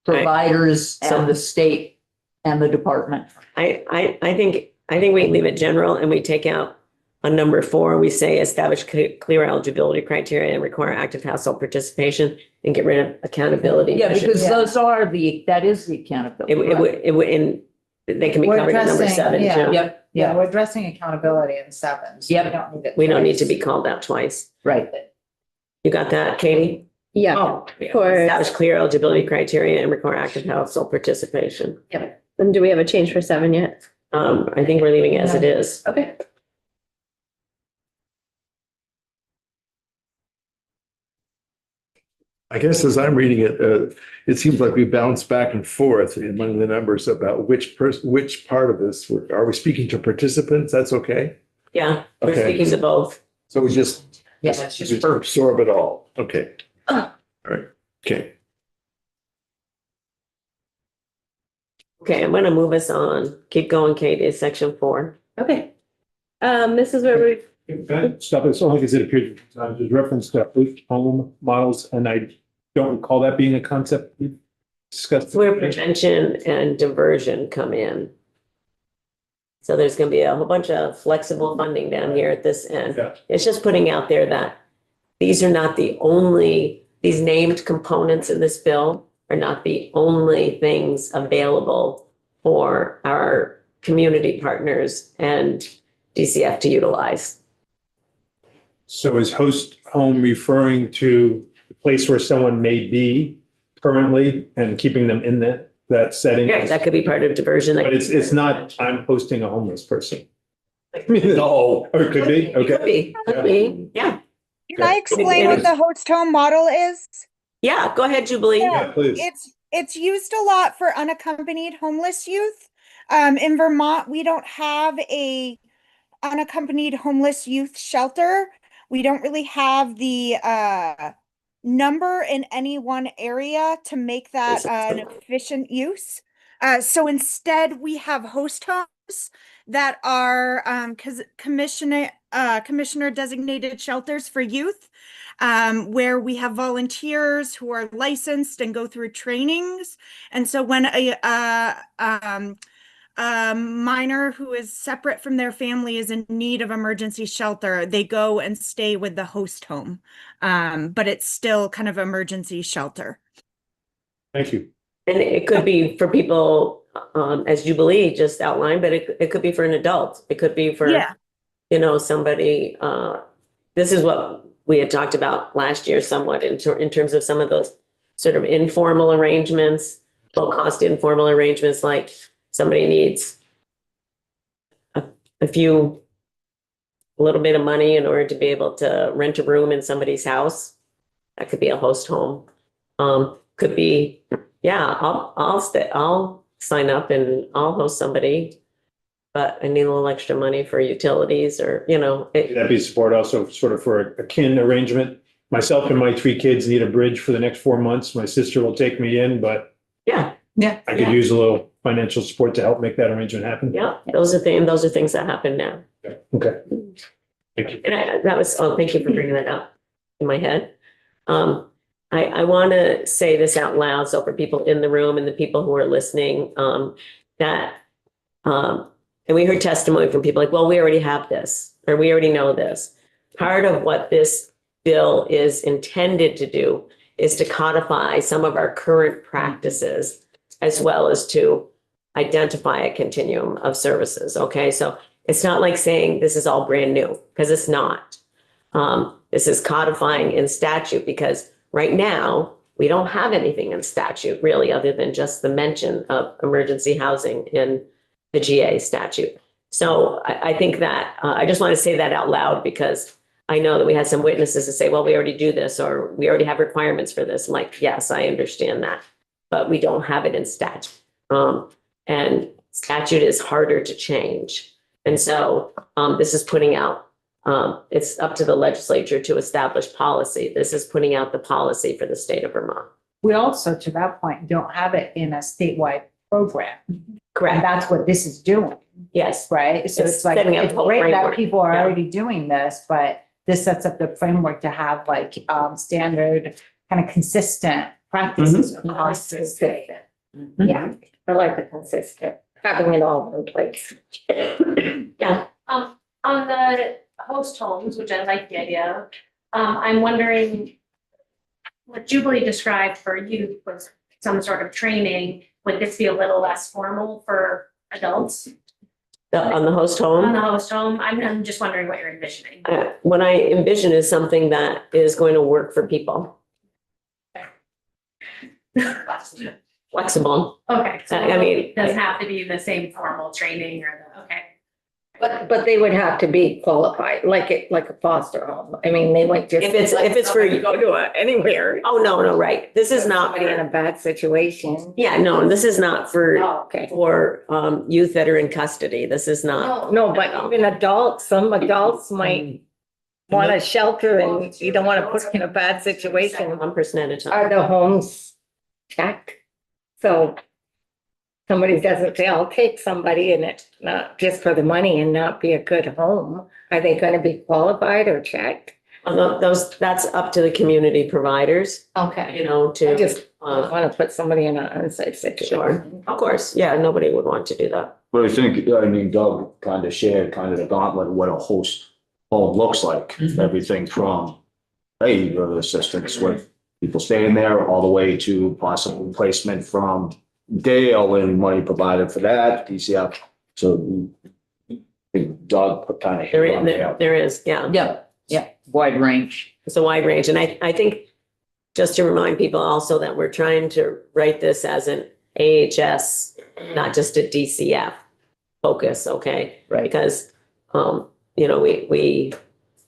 providers
So-
and the state and the department.
I think we leave it general and we take out on number 4, we say establish clear eligibility criteria and require active household participation and get rid of accountability.
Yeah,
measures.
because those are that is the accountability.
It would, they can be
We're
covered in number
addressing-
7
yeah.
too.
Yep,
Yeah,
yeah,
we're addressing accountability in 7. so
Yep.
We don't need it.
We don't need to
twice.
be called out twice.
right.
You got that, Katie?
Yeah,
Oh,
for,
establish clear eligibility criteria and require active household participation.
and do we have a change for 7 yet?
I think we're leaving it as it is.
Okay.
I guess as I'm reading it, it seems like we bounce back and forth among the numbers about which part of this, are we speaking to participants? That's okay?
Yeah, we're
Okay.
speaking to both.
So we just
Yeah,
absorb it all. Okay. All right. Okay.
Okay, I'm gonna move us on. Keep going, Katie, to section 4.
Okay. This is where we,
Stop, it's only because it appeared, there's reference to home models, and I don't recall that being a concept we discussed.
It's where prevention and diversion come in. So there's gonna be a whole bunch of flexible funding down here at this end.
Yeah.
It's just putting out there that these are not the only, these named components in this bill are not the only things available for our community partners and DCF to utilize.
So is host home referring to the place where someone may be currently and keeping them in that setting?
Yeah, that could be part of diversion.
But it's not, I'm hosting a homeless person.
No.
Or it could be,
It could
okay.
be, could be, yeah.
Can I explain what the host home model is?
Yeah, go ahead, Jubilee.
Yeah.
Yeah, please.
It's used a lot for unaccompanied homeless youth. In Vermont, we don't have a unaccompanied homeless youth shelter. We don't really have the number in any one area to make that an efficient use. So instead, we have host homes that are commissioner designated shelters for youth, where we have volunteers who are licensed and go through trainings. And so when a minor who is separate from their family is in need of emergency shelter, they go and stay with the host home. But it's still kind of emergency shelter.
Thank you.
And it could be for people, as Jubilee just outlined, but it could be for an adult. It could be for,
Yeah.
you know, somebody, this is what we had talked about last year somewhat in terms of some of those sort of informal arrangements, low-cost informal arrangements, like somebody needs a little bit of money in order to be able to rent a room in somebody's house. That could be a host home. Could be, yeah, I'll sign up and I'll host somebody, but I need a little extra money for utilities or, you know.
That'd be support also sort of for a kin arrangement. Myself and my 3 kids need a bridge for the next 4 months. My sister will take me in, but
Yeah,
I could use a little financial support to help make that arrangement happen.
yeah, those are things that happen now.
Okay. Thank you.
And thank you for bringing that up in my head. I want to say this out loud, so for people in the room and the people who are listening, and we heard testimony from people like, well, we already have this, or we already know this. Part of what this bill is intended to do is to codify some of our current practices, as well as to identify a continuum of services, okay? So it's not like saying this is all brand new, because it's not. This is codifying in statute, because right now, we don't have anything in statute really, other than just the mention of emergency housing in the GA statute. So I think that, I just want to say that out loud, because I know that we had some witnesses that say, well, we already do this, or we already have requirements for this. I'm like, yes, I understand that, but we don't have it in statute. And statute is harder to change. And so this is putting out, it's up to the legislature to establish policy. This is putting out the policy for the state of Vermont.
We also, to that point, don't have it in a statewide program. And
Correct.
that's what this is doing,
Yes.
right? So
It's
it's like,
setting up
it's
the
great that
framework.
people are
Yeah.
already doing this, but this sets up the framework to have like, standard, kind of consistent practices across the state.
Yeah, I like the consistent, having it all in place.
Yeah.
On the host homes, which I like the idea of, I'm wondering what Jubilee described for youth was some sort of training. Would this be a little less formal for adults
On the host
on
home.
the host home? I'm just wondering what you're envisioning.
What I envision is something that is going to work for people. Flexible.
Okay, so
I mean,
it doesn't have to be the same formal training or okay.
But they would have to be qualified, like a foster home. I mean, they wouldn't just.
If it's for-
Go to anywhere.
Oh, no, right. This is not,
Somebody in a bad situation.
yeah, no, this is not for,
Oh, okay.
youth that are in custody. This is not.
No, but even adults, some adults might want a shelter and you don't want to put in a bad situation.
One person at a time.
Are the homes checked? So somebody doesn't say, I'll take somebody in it, not just for the money and not be a good home. Are they going to be qualified or checked?
That's up to the community providers,
Okay.
you know,
I
to,
just want to put somebody in an unsafe situation.
sure, of course, yeah, nobody would want to do that.
But I think, Doug kind of shared kind of the gauntlet of what a host home looks like. Everything from, hey, assistance with people staying there, all the way to possible placement from Dale and money provided for that, DCF. So I think Doug put kind of.
There is, yeah.
Yeah, wide range.
It's a wide range. And I think just to remind people also that we're trying to write this as an AHS, not just a DCF focus, okay?
Right.
Because, you know, we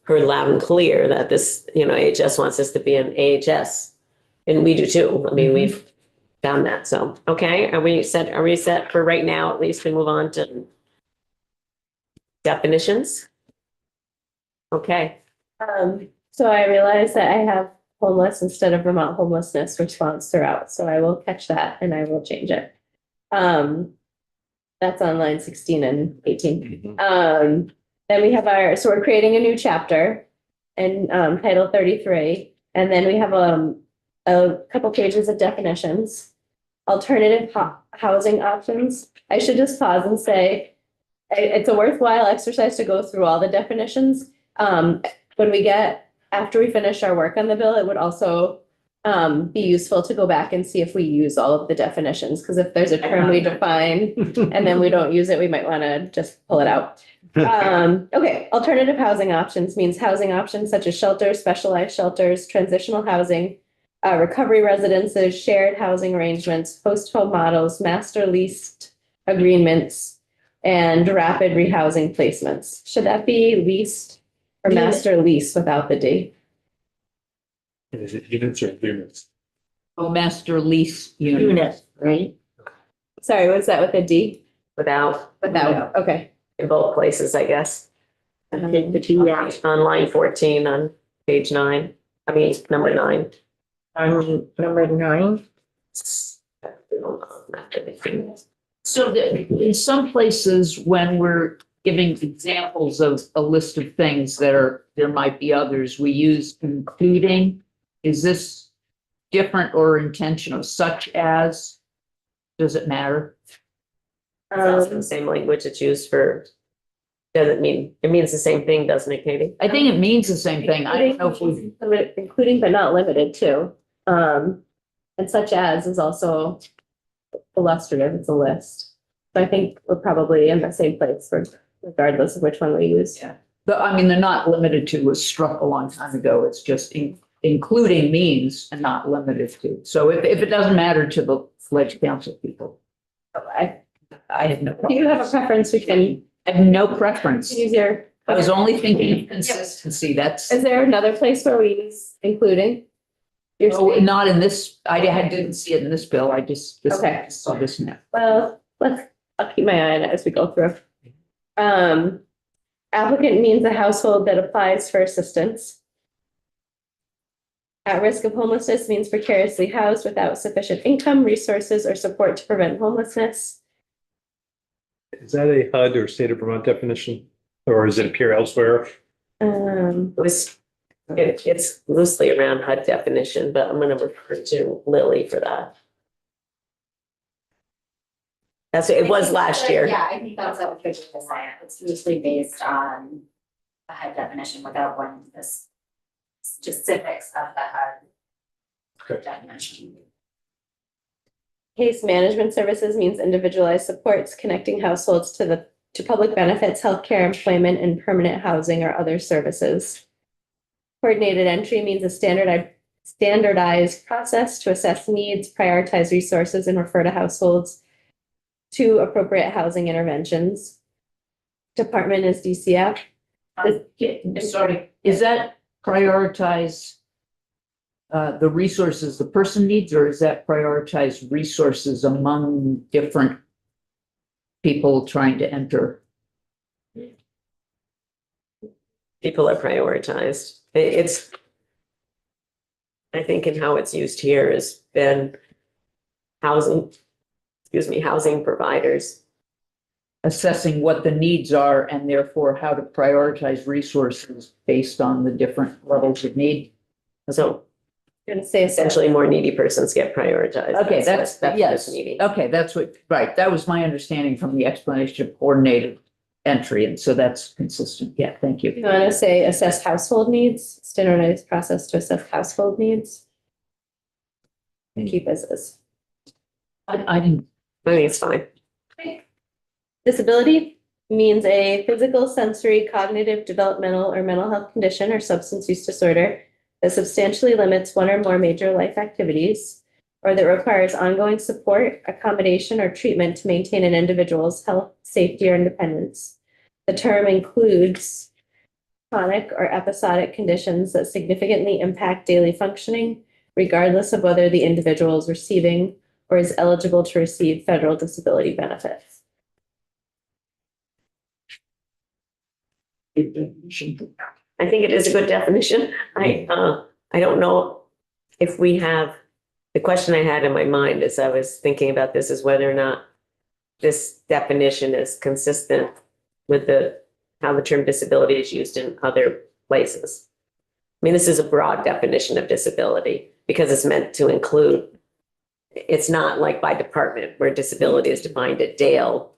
heard loud and clear that this, you know, AHS wants us to be an AHS. And we do too. I mean, we've done that. So, okay, are we set for right now? At least we move on to definitions? Okay.
So I realize that I have homeless instead of Vermont homelessness response throughout, so I will catch that and I will change it. That's on line 16 and 18.
Mhm.
Then we have so we're creating a new chapter in Title 33. And then we have a couple pages of definitions. Alternative housing options. I should just pause and say, it's a worthwhile exercise to go through all the definitions. After we finish our work on the bill, it would also be useful to go back and see if we use all of the definitions, because if there's a term we define and then we don't use it, we might want to just pull it out. Okay, alternative housing options means housing options such as shelters, specialized shelters, transitional housing, recovery residences, shared housing arrangements, host home models, master leased agreements, and rapid rehousing placements. Should that be leased or master lease without the D?
Is it units or agreements?
Oh, master lease unit.
Right?
Sorry, was that with a D?
Without,
Without, okay.
in both places, I guess.
Okay, the
D, yeah. On line 14 on page 9, number 9.
Number 9. So in some places, when we're giving examples of a list of things there might be others, we use including. Is this different or intentional, such as? Does it matter?
It's also the same language it's used for, it means the same thing, doesn't it, Katie?
I think it means the same thing. I don't know if we,
Including but not limited to. And such as is also illustrative, it's a list. So I think we're probably in the same place regardless of which one we use.
Yeah. They're not limited to was struck a long time ago. It's just including means and not limited to. So if it doesn't matter to the Ledge Council people, I have no
Do
problem.
you have a preference? We can
I have no preference.
use your.
I was only thinking of consistency. That's,
Is there another place where we use including?
oh, not in this, I didn't see it in this bill. I just
Okay.
saw this now.
Well, I'll keep my eye on it as we go through. Applicant means a household that applies for assistance. At risk of homelessness means precariously housed without sufficient income, resources, or support to prevent homelessness.
Is that a HUD or state of Vermont definition, or does it appear elsewhere?
It's loosely around HUD definition, but I'm gonna refer to Lily for that. It was last year.
Yeah, I think that's what Tricia was saying. It's usually based on the HUD definition without going into the specifics of the HUD definition.
Case management services means individualized supports connecting households to public benefits, healthcare, employment, and permanent housing or other services. Coordinated entry means a standardized process to assess needs, prioritize resources, and refer to households to appropriate housing interventions. Department is DCF.
Sorry, is that prioritize the resources the person needs, or is that prioritize resources among different people trying to enter?
People are prioritized. It's, I think in how it's used here has been housing providers.
Assessing what the needs are and therefore how to prioritize resources based on the different levels of need.
So
I'm gonna say
essentially more needy persons get prioritized.
Okay, that's yes.
needy.
Okay, that's what, right. That was my understanding from the explanation of coordinated entry. And so that's consistent. Yeah, thank you.
You want to say assess household needs, standardized process to assess household needs? Keep as is.
I didn't,
I think it's fine.
Disability means a physical, sensory, cognitive, developmental, or mental health condition or substance use disorder that substantially limits one or more major life activities, or that requires ongoing support, accommodation, or treatment to maintain an individual's health, safety, or independence. The term includes chronic or episodic conditions that significantly impact daily functioning, regardless of whether the individual is receiving or is eligible to receive federal disability benefits.
I think it is a good definition. I don't know if we have, the question I had in my mind as I was thinking about this is whether or not this definition is consistent with how the term disability is used in other places. I mean, this is a broad definition of disability because it's meant to include, it's not like by department where disability is defined at Dale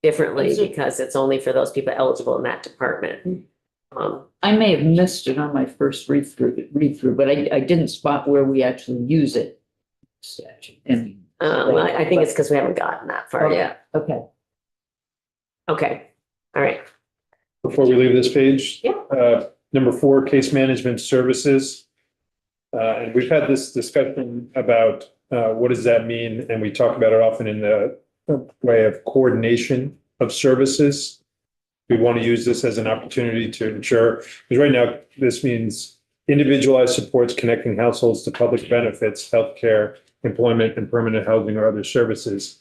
differently because it's only for those people eligible in that department.
I may have missed it on my first read through, but I didn't spot where we actually use it. Statute. And
Well, I think it's because we haven't gotten that far yet.
okay.
Okay, all right.
Before we leave this page.
Yeah.
Number 4, case management services. And we've had this discussion about what does that mean? And we talk about it often in the way of coordination of services. We want to use this as an opportunity to ensure, because right now this means individualized supports connecting households to public benefits, healthcare, employment, and permanent housing or other services.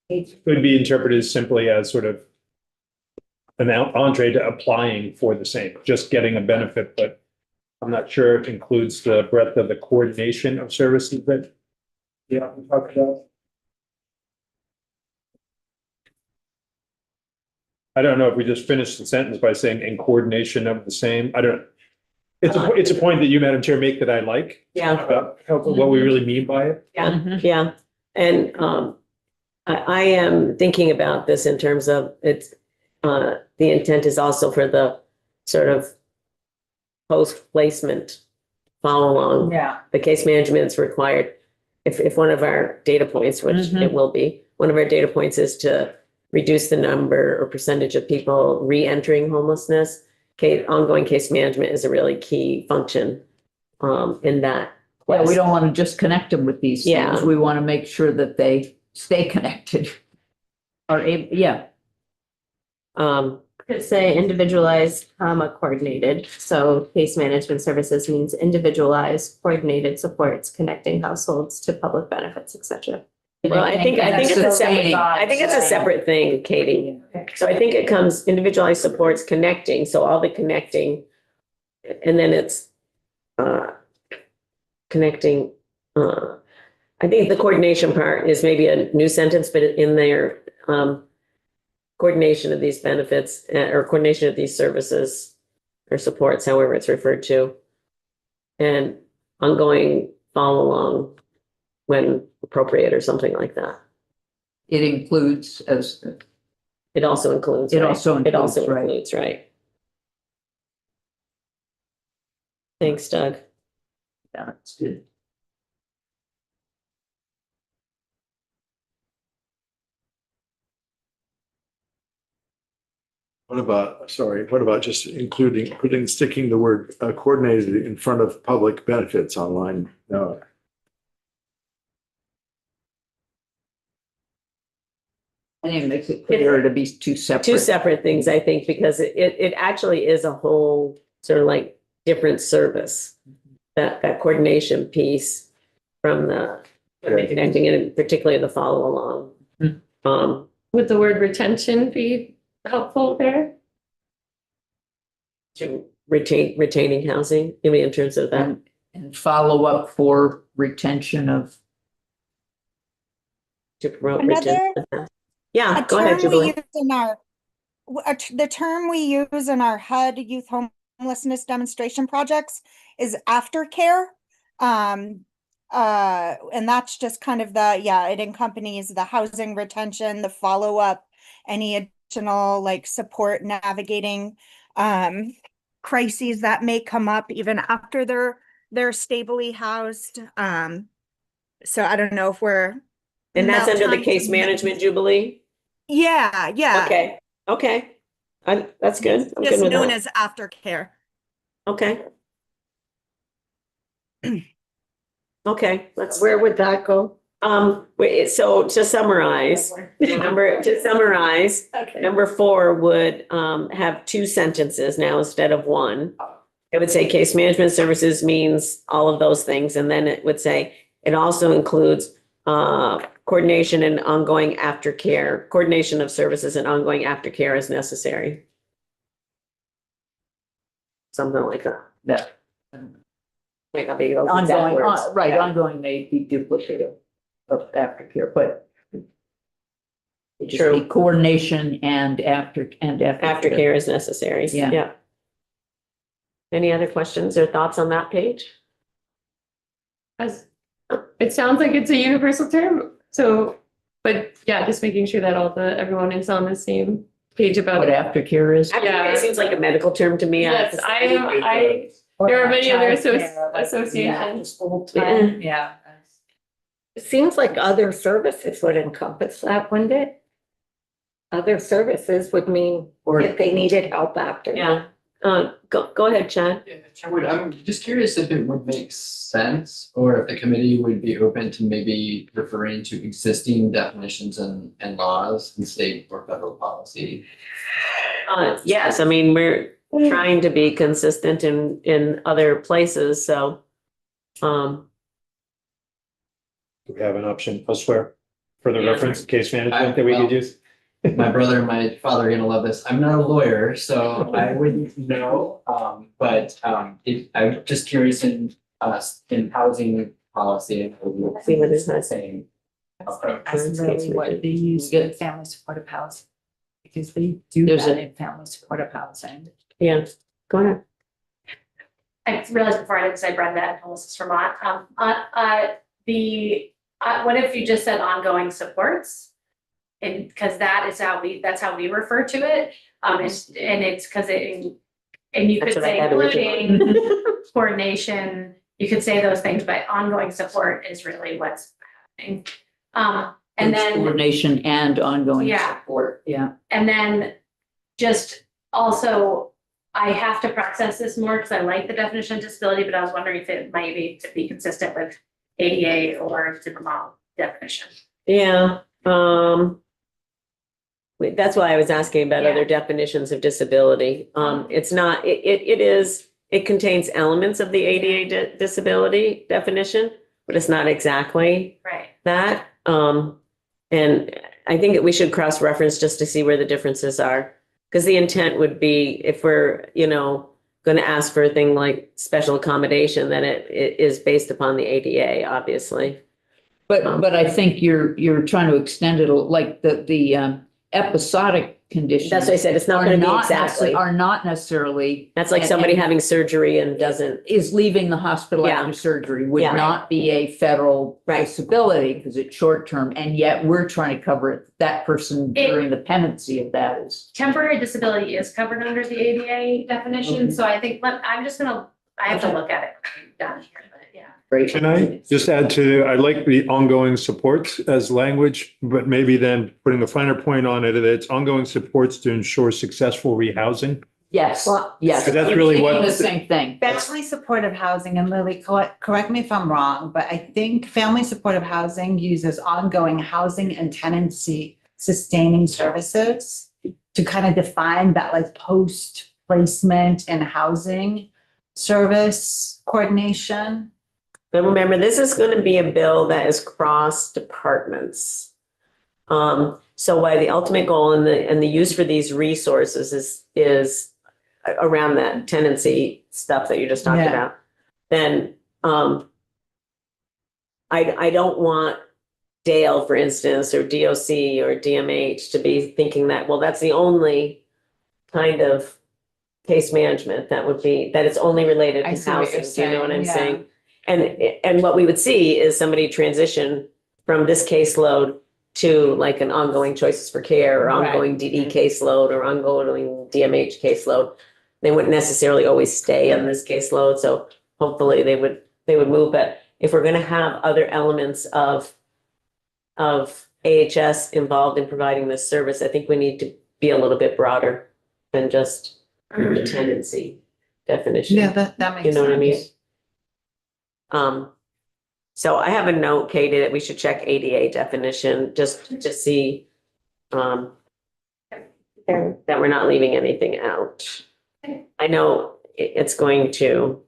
It could be interpreted simply as sort of an entree to applying for the same, just getting a benefit, but I'm not sure it includes the breadth of the coordination of services that we talked about. I don't know if we just finished the sentence by saying in coordination of the same. I don't. It's a point that you, Madam Chair, make that I like.
Yeah.
About what we really mean by it.
Yeah, yeah. And I am thinking about this in terms of it's, the intent is also for the sort of post-placement follow along.
Yeah.
The case management is required. If one of our data points, which it will be, one of our data points is to reduce the number or percentage of people re-entering homelessness. Ongoing case management is a really key function in that.
Yeah, we don't want to just connect them with these
Yeah.
things. We want to make sure that they stay connected. Or, yeah.
Could say individualized, coordinated. So case management services means individualized, coordinated supports connecting households to public benefits, et cetera.
Well, I think it's a separate, I think it's a separate thing, Katie. So I think it comes individualized supports connecting, so all the connecting. And then it's connecting, I think the coordination part is maybe a new sentence, but in there, coordination of these benefits or coordination of these services or supports, however it's referred to. And ongoing follow along when appropriate or something like that.
It includes as,
It also includes.
It
right?
also
It also
includes, right.
includes, right? Thanks, Doug.
yeah, it's good.
What about just sticking the word coordinated in front of public benefits online? No.
I think it makes it clearer to be two separate.
Two separate things, I think, because it actually is a whole sort of like different service. That coordination piece from the connecting and particularly the follow along.
Would the word retention be helpful there?
To retaining housing, I mean, in terms of that.
And follow up for retention of.
To promote
Another-
retention. Yeah,
A
go ahead,
term we
Jubilee.
use in our, the term we use in our HUD youth homelessness demonstration projects is aftercare. And that's just kind of it accompanies the housing retention, the follow-up, any additional like support navigating crises that may come up even after they're stably housed. So I don't know if we're.
And that's under the
Meltdown
case
from-
management, Jubilee?
Yeah, yeah.
Okay. That's good. I'm
Just
good with
known
that.
as aftercare.
Okay. Okay, where would that go? So to summarize, number 4 would have 2 sentences now instead of 1. It would say case management services means all of those things, and then it would say it also includes coordination and ongoing aftercare, coordination of services and ongoing aftercare as necessary. Something like that.
Yeah.
Might not be those exact
Ongoing,
words.
right,
Yeah.
ongoing may be duplicative of aftercare, but Just
True.
be coordination and
Aftercare is necessary.
Yeah.
Any other questions or thoughts on that page?
As, it sounds like it's a universal term, so, but yeah, just making sure that everyone is on the same page about
What
it.
aftercare is.
Aftercare seems like a medical term to me.
Yes, there are many other associations.
Yeah, just old time, yeah.
It seems like other services would encompass that, wouldn't it? Other services would mean if they needed help after.
Yeah, go ahead, Chad.
Yeah, Chairwood, I'm just curious if it would make sense, or if the committee would be open to maybe referring to existing definitions and laws in state or federal policy.
Yes, I mean, we're trying to be consistent in other places, so.
Do we have an option elsewhere for the reference case management that we could use?
My brother and my father are gonna love this. I'm not a lawyer, so I wouldn't know. But I'm just curious in housing policy.
See what is that
saying?
That's really what they use in family supportive housing. Because they do
There's
that
a-
in family supportive housing.
Yeah, go ahead.
I realized before I didn't say Brenda at Homelessness Vermont, what if you just said ongoing supports? And, because that's how we refer to it, and it's because and you could
That's what I
say
had originally.
including coordination, you could say those things, but ongoing support is really what's happening. And then.
Coordination and ongoing
Yeah.
support, yeah.
And then just also, I have to process this more because I like the definition of disability, but I was wondering if it might be to be consistent with ADA or the Vermont definition.
Yeah, that's why I was asking about
Yeah.
other definitions of disability. It's not, it contains elements of the ADA disability definition, but it's not exactly
Right.
that. And I think that we should cross-reference just to see where the differences are. Because the intent would be, if we're, going to ask for a thing like special accommodation, then it is based upon the ADA, obviously.
But I think you're trying to extend it, like the episodic conditions.
That's what I said, it's not going to be exactly.
Are not necessarily.
That's like somebody having surgery and doesn't.
Is leaving the hospital
Yeah.
after surgery would
Yeah.
not be a federal
Right.
disability because it's short term, and yet we're trying to cover it. That person during the pendency of that is.
Temporary disability is covered under the ADA definition, so I think, I have to look at it down here, but yeah.
Great.
Can I just add to, I like the ongoing supports as language, but maybe then putting a finer point on it, that it's ongoing supports to ensure successful rehousing.
Yes, yes.
Because that's really what-
The same thing.
Family supportive housing, and Lily, correct me if I'm wrong, but I think family supportive housing uses ongoing housing and tenancy sustaining services to kind of define that like post-placement and housing service coordination.
But remember, this is going to be a bill that is cross departments. So why the ultimate goal and the use for these resources is around that tenancy stuff that you just talked
Yeah.
about. Then I don't want Dale, for instance, or DOC or DMH to be thinking that, well, that's the only kind of case management that it's only related
I
to
see what you're
housing. Do you know what I'm
saying?
saying? And what we would see is somebody transition from this caseload to like an ongoing choices for care or
Right.
ongoing DD caseload or ongoing DMH caseload. They wouldn't necessarily always stay on this caseload, so hopefully they would move. But if we're gonna have other elements of AHS involved in providing this service, I think we need to be a little bit broader than just the tenancy definition.
Yeah, that makes sense.
You know what I mean? So I have a note, Katie, that we should check ADA definition just to see that we're not leaving anything out. I know it's going to.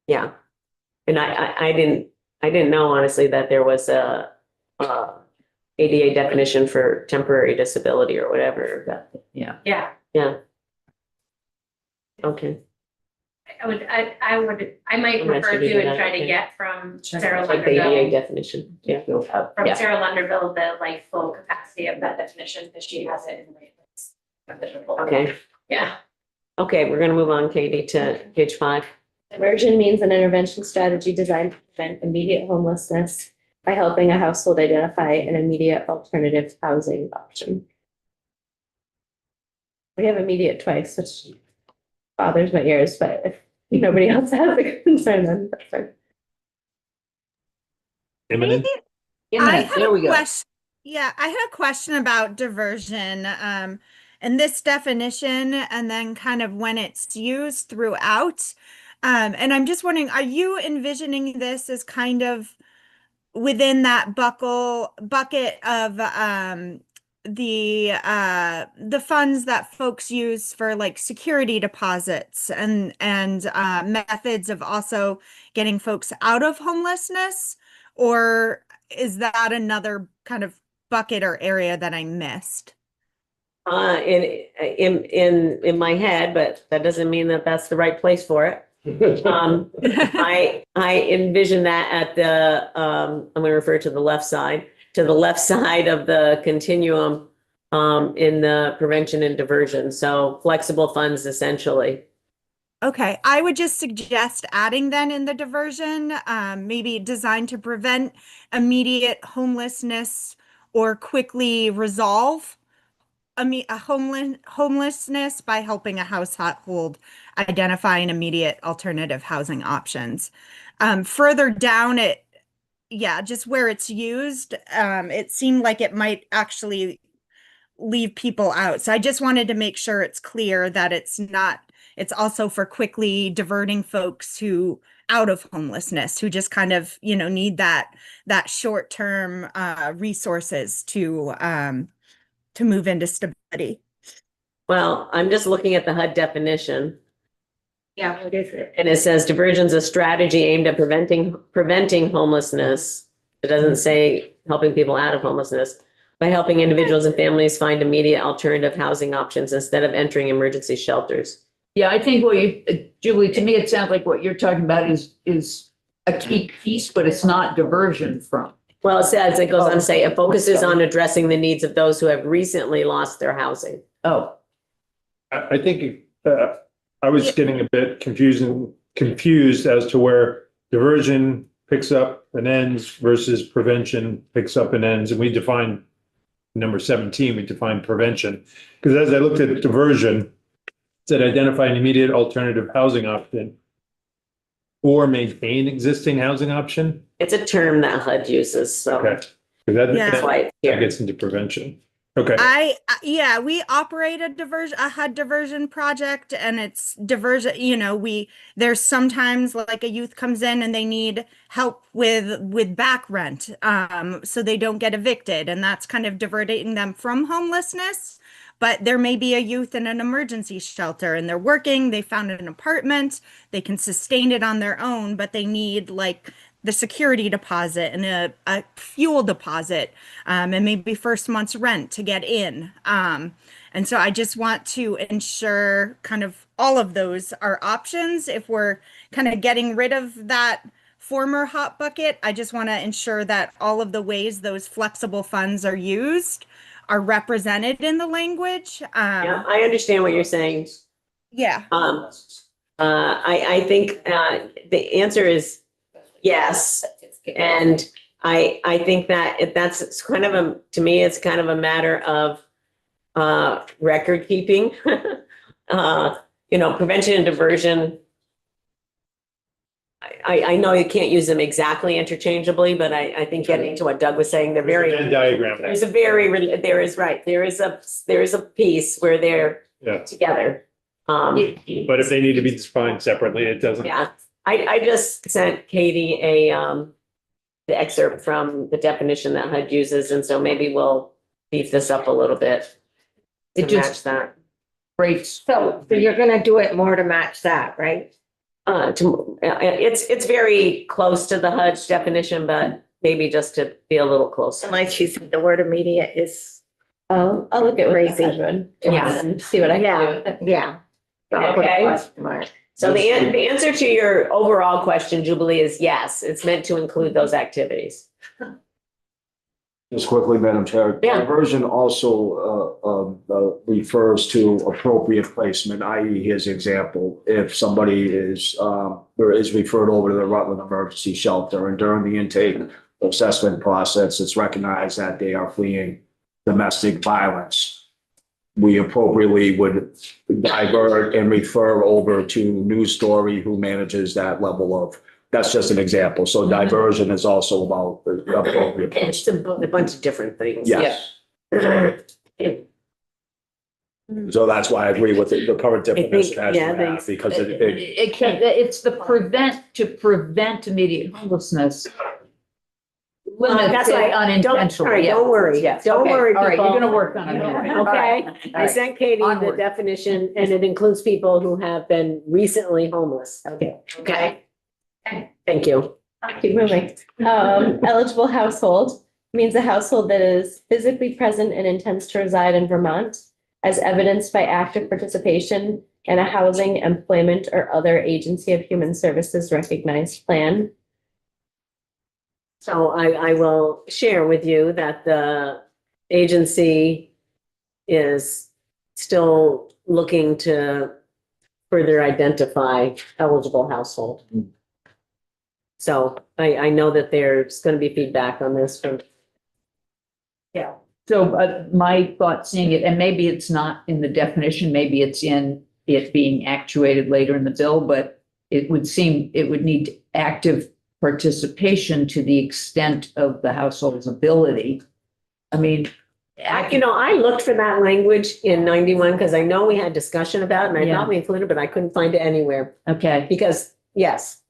Yeah. And I didn't know honestly that there was a ADA definition for temporary disability or whatever.
Yeah.
Yeah.
Yeah. Okay.
I might
I'm not
prefer
sure we do
to and
that,
try to
okay.
get from Sarah
Like the ADA
Lunderville,
definition, yeah.
from
Yeah.
Sarah Lunderville, the like full capacity of that definition, because she has it in the
Okay,
Yeah.
okay, we're gonna move on, Katie, to page 5.
Diversion means an intervention strategy designed to prevent immediate homelessness by helping a household identify an immediate alternative housing option. We have immediate twice, which bothers my ears, but if nobody else has a concern, then that's fine.
Imminent.
I had
There
a
we go.
question. Yeah, I had a question about diversion, and this definition, and then kind of when it's used throughout. And I'm just wondering, are you envisioning this as kind of within that bucket of the funds that folks use for like security deposits and methods of also getting folks out of homelessness? Or is that another kind of bucket or area that I missed?
In my head, but that doesn't mean that that's the right place for it. I envision that at the, I'm gonna refer to the left side of the continuum, in the prevention and diversion, so flexible funds essentially.
Okay, I would just suggest adding then in the diversion, maybe designed to prevent immediate homelessness or quickly resolve homelessness by helping a household identify an immediate alternative housing options. Further down it, yeah, just where it's used, it seemed like it might actually leave people out. So I just wanted to make sure it's clear that it's also for quickly diverting folks who out of homelessness, who just kind of, need that short-term resources to move into stability.
Well, I'm just looking at the HUD definition,
Yeah, what is it?
and it says diversion's a strategy aimed at preventing homelessness. It doesn't say helping people out of homelessness, by helping individuals and families find immediate alternative housing options instead of entering emergency shelters.
Yeah, I think Julie, to me, it sounds like what you're talking about is a key piece, but it's not diversion from.
Well, it goes on to say, it focuses on addressing the needs of those who have recently lost their housing.
Oh,
I think I was getting a bit confused as to where diversion picks up and ends versus prevention picks up and ends. And we define number 17, we define prevention. Because as I looked at diversion, it said identify an immediate alternative housing option or maintain existing housing option.
It's a term that HUD uses, so
Okay. That
that's why it's here.
gets into prevention. Okay.
Yeah, we operate a HUD diversion project, and it's diversion, there's sometimes like a youth comes in and they need help with back rent, so they don't get evicted, and that's kind of diverting them from homelessness. But there may be a youth in an emergency shelter and they're working, they found an apartment, they can sustain it on their own, but they need like the security deposit and a fuel deposit, and maybe first month's rent to get in. And so I just want to ensure kind of all of those are options. If we're kind of getting rid of that former hot bucket, I just want to ensure that all of the ways those flexible funds are used are represented in the language.
Yeah, I understand what you're saying.
Yeah.
I think the answer is yes. And I think that that's kind of to me, it's kind of a matter of record keeping. Prevention and diversion. I know you can't use them exactly interchangeably, but I think getting to what Doug was saying, they're very.
Venn diagram.
There is a piece where they're together.
But if they need to be defined separately, it doesn't.
Yeah, I just sent Katie the excerpt from the definition that HUD uses, and so maybe we'll beef this up a little bit to match that.
great.
So you're gonna do it more to match that, right?
It's very close to the HUD definition, but maybe just to be a little closer.
Unless you said the word immediate is,
I'll look at
Crazy.
crazy.
Yeah.
And see what I can do
yeah,
with it.
yeah. I'll put a
Okay.
question mark.
So the answer to your overall question, Jubilee, is yes, it's meant to include those activities.
Just quickly, Madam Chair.
Yeah.
Diversion also refers to appropriate placement, i.e. his example. If somebody is or is referred over to the Rutland Emergency Shelter and during the intake assessment process, it's recognized that they are fleeing domestic violence, we appropriately would divert and refer over to News Story, who manages that level of. That's just an example. So diversion is also about the appropriate
It's
placement.
a bunch of different things.
Yes.
Yeah.
So that's why I agree with the current definition as you
yeah,
have, because
It's the to prevent immediate homelessness. Limit
That's right.
unintentional.
All right,
yeah.
don't worry.
Yes.
Don't
Okay.
worry,
All right, you're
people.
gonna work on it. All right.
Okay,
All
I
right.
sent Katie the
Onward.
definition and it includes people who have been recently homeless. Okay. Okay. Thank you.
Keep moving. Eligible household means a household that is physically present and intends to reside in Vermont, as evidenced by active participation in a housing, employment, or other agency of human services recognized plan.
So I will share with you that the agency is still looking to further identify eligible household. So I know that there's going to be feedback on this from.
Yeah. So my thought seeing it, and maybe it's not in the definition, maybe it's in it being actuated later in the bill, but it would seem it would need active participation to the extent of the household's ability. I mean,
I looked for that language in 91 because I know we had discussion about it and I
Yeah.
thought we included it, but I couldn't find it anywhere
okay,
because, yes.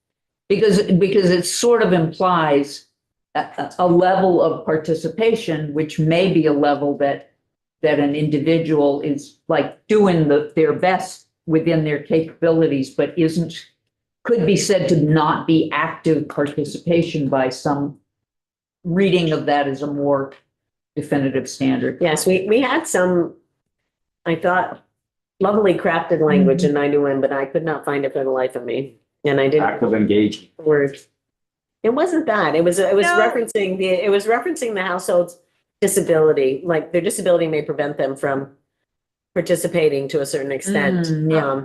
because it sort of implies a level of participation, which may be a level that an individual is like doing their best within their capabilities, but could be said to not be active participation by some reading of that as a more definitive standard.
Yes, we had some, I thought, lovely crafted language in 91, but I could not find it for the life of me. And I didn't.
active engagement.
Word. It wasn't that. It was
No.
referencing the household's disability, like their disability may prevent them from participating to a certain extent.
yeah.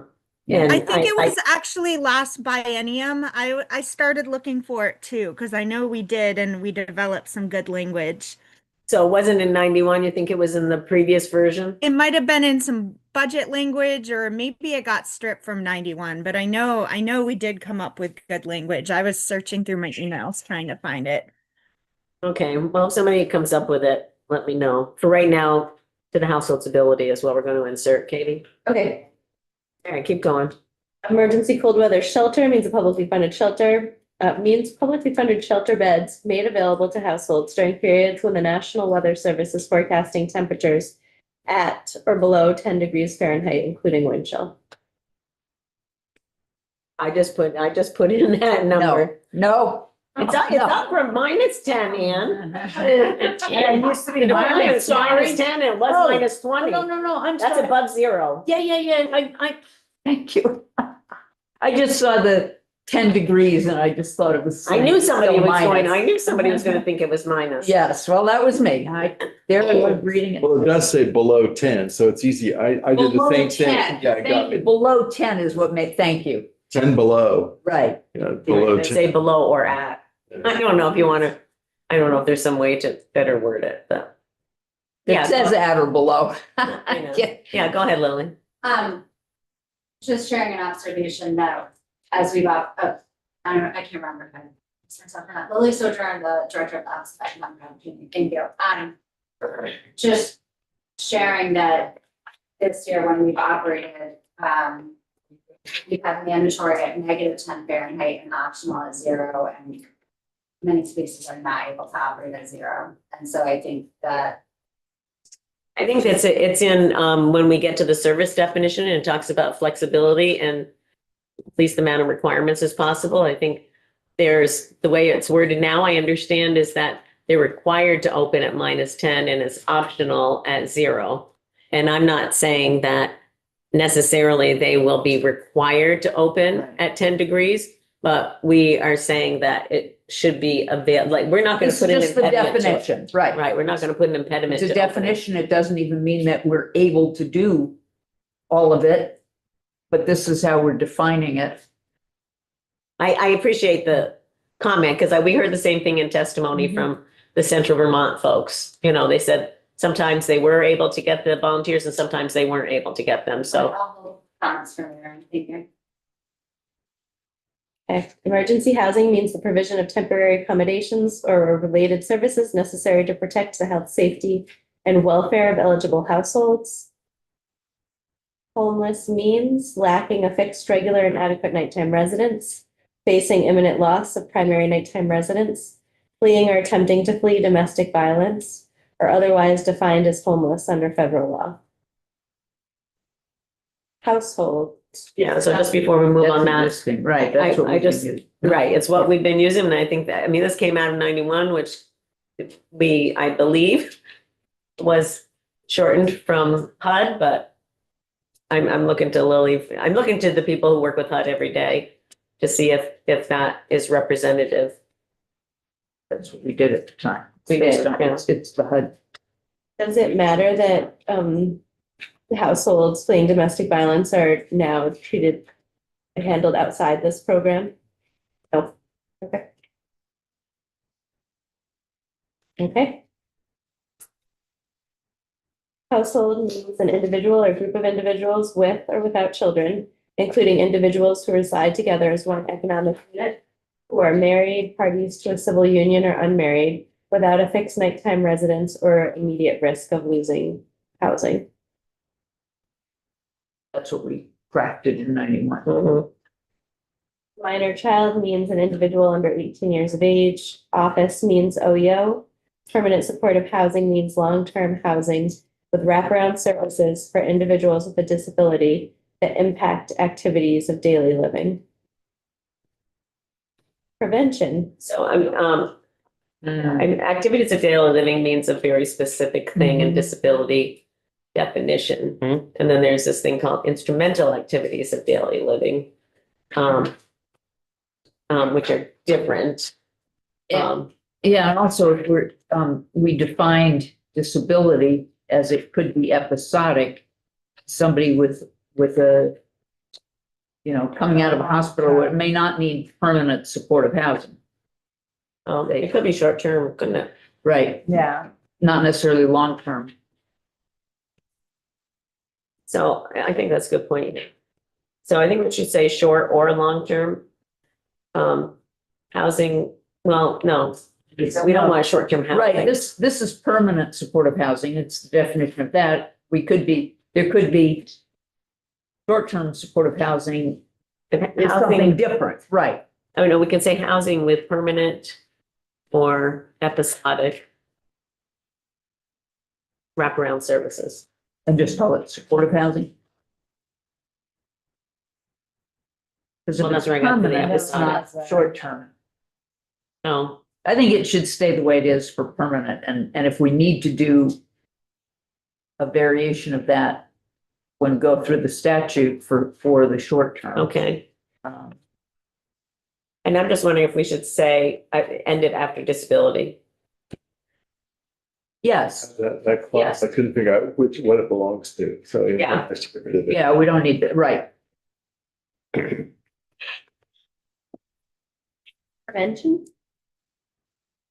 And
I think it was actually last biennium. I started looking for it too, because I know we did and we developed some good language.
So it wasn't in 91, you think it was in the previous version?
It might have been in some budget language, or maybe it got stripped from 91, but I know we did come up with good language. I was searching through my emails trying to find it.
Okay, well, if somebody comes up with it, let me know. For right now, to the household's ability is what we're going to insert, Katie.
Okay.
All right, keep going.
Emergency cold weather shelter means a publicly funded shelter, means publicly funded shelter beds made available to households during periods when the National Weather Service is forecasting temperatures at or below 10 degrees Fahrenheit, including wind chill.
I just put in that number.
No.
It's up from -10, Ann. It used to be minus 10, and it was
Oh,
minus 20.
No, I'm
That's
sorry.
above zero.
Yeah. Thank you. I just saw the 10 degrees and I just thought it was.
I knew somebody
still
was going,
minus.
I knew somebody was going to think it was minus.
Yes, well, that was me. There I was reading it.
Well, it does say below 10, so it's easy. I did the
Below
same
10.
thing. Yeah, it got
Thank you.
me.
Below 10 is what made, thank you.
10 below,
Right.
yeah, below
They say
10.
below or at. I don't know if you want to, I don't know if there's some way to better word it, but.
It
Yeah,
says
go-
at or below.
I know.
Yeah.
Yeah, go ahead, Lily.
Just sharing an observation that as we got, I can't remember if I said something, Lily Sojourn, the director of the Office of Economic Opportunity, thank you. Just sharing that this year when we've operated, we have mandatory at -10 Fahrenheit and optional at 0, and many spaces are not able to operate at 0. And so I think that
I think it's in, when we get to the service definition and it talks about flexibility and at least the amount of requirements as possible. I think there's, the way it's worded now, I understand, is that they're required to open at -10 and it's optional at 0. And I'm not saying that necessarily they will be required to open at 10 degrees, but we are saying that it should be like, we're not going to
It's
put an
just the
impediment to it.
definition, right?
Right, we're not going to put an impediment
It's
to
a
opening.
definition. It doesn't even mean that we're able to do all of it. But this is how we're defining it.
I appreciate the comment because we heard the same thing in testimony
Mhm.
from the Central Vermont folks. You know, they said sometimes they were able to get the volunteers and sometimes they weren't able to get them. So,
Comments from there, thank you.
Okay. Emergency housing means the provision of temporary accommodations or related services necessary to protect the health, safety, and welfare of eligible households. Homeless means lacking a fixed, regular, and adequate nighttime residence, facing imminent loss of primary nighttime residence, fleeing or attempting to flee domestic violence, or otherwise defined as homeless under federal law. Household.
yeah, so just before we move on that,
Existing, right, that's what
I
we
just-
just.
right, it's what we've been using. And I think that, I mean, this came out of 91, which I believe was shortened from HUD, but I'm looking to I'm looking to the people who work with HUD every day to see if that is representative.
That's what we did at the time.
We did,
It's the HUD.
Does it matter that households fleeing domestic violence are now treated, handled outside this program? No. Okay. Okay. Household means an individual or group of individuals with or without children, including individuals who reside together as one economic unit, who are married, parties to a civil union, or unmarried, without a fixed nighttime residence or immediate risk of losing housing.
That's what we crafted in 91.
Mhm.
Minor child means an individual under 18 years of age. Office means OEO. Permanent supportive housing means long-term housing with wraparound services for individuals with a disability that impact activities of daily living. Prevention.
So activities of daily living means a very specific thing in
Mhm.
disability definition. And then there's this thing called instrumental activities of daily living, which are different.
Yeah, and also if we defined disability as it could be episodic. Somebody with a, coming out of a hospital, it may not need permanent supportive housing.
It could be short-term, couldn't it?
Right,
Yeah.
not necessarily long-term.
So I think that's a good point. So I think we should say short or long-term. Housing, well, no, we don't want short-term housing.
Right, this is permanent supportive housing. It's the definition of that. There could be short-term supportive housing. It's something
Housing,
different, right?
oh no, we can say housing with permanent or episodic wraparound services.
And just call it supportive housing. Because if
Well,
it's
that's where I got to the
permanent, it's not
episodic.
short-term.
No,
I think it should stay the way it is for permanent, and if we need to do a variation of that when go through the statute for the short term.
okay.
Um,
And I'm just wondering if we should say, end it after disability.
Yes,
That clause, I couldn't figure out what it belongs to, so.
Yeah.
I should get rid of it.
yeah, we don't need that, right.
Prevention.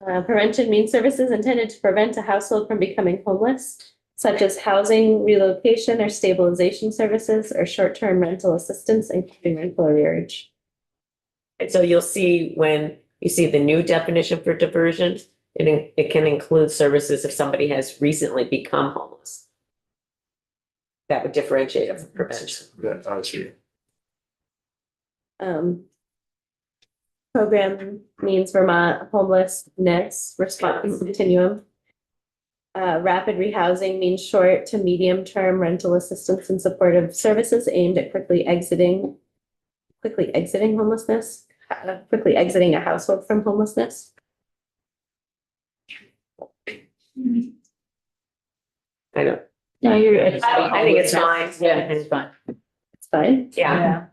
Prevention means services intended to prevent a household from becoming homeless, such as housing, relocation, or stabilization services, or short-term rental assistance, including rental arrearage.
And so you'll see when you see the new definition for diversion, it can include services if somebody has recently become homeless. That would differentiate it from prevention.
Yeah, I see.
Program means Vermont homelessness response continuum. Rapid rehousing means short to medium term rental assistance and supportive services aimed at quickly exiting homelessness, quickly exiting a household from homelessness.
I don't,
No, you're.
I think it's fine.
Yeah, it's fine.
It's fine.
Yeah.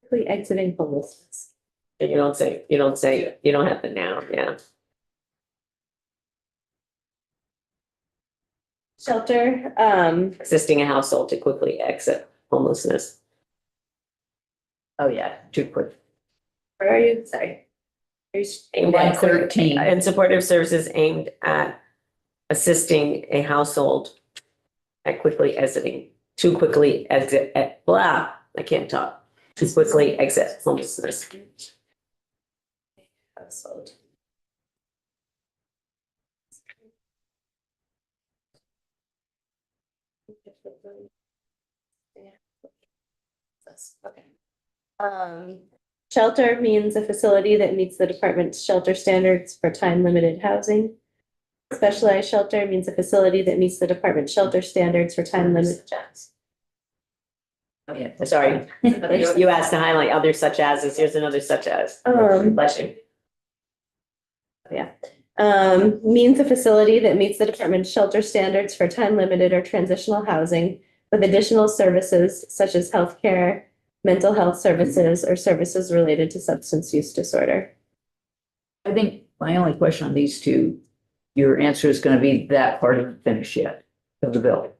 Quickly exiting homelessness.
You don't say, you don't have the noun, yeah.
Shelter,
Assisting a household to quickly exit homelessness.
Oh, yeah, too quick.
where are you? Sorry.
Aimed at
13.
And supportive services aimed at assisting a household at quickly exiting, to quickly exit, I can't talk, to quickly exit homelessness.
Household. Okay. Shelter means a facility that meets the department's shelter standards for time-limited housing. Specialized shelter means a facility that meets the department's shelter standards for time-limited.
Oh, yeah.
Sorry, you asked to highlight other such as, here's another such as. Bless you.
Means a facility that meets the department's shelter standards for time-limited or transitional housing with additional services such as healthcare, mental health services, or services related to substance use disorder.
I think my only question on these two, your answer is gonna be that part isn't finished yet of the bill.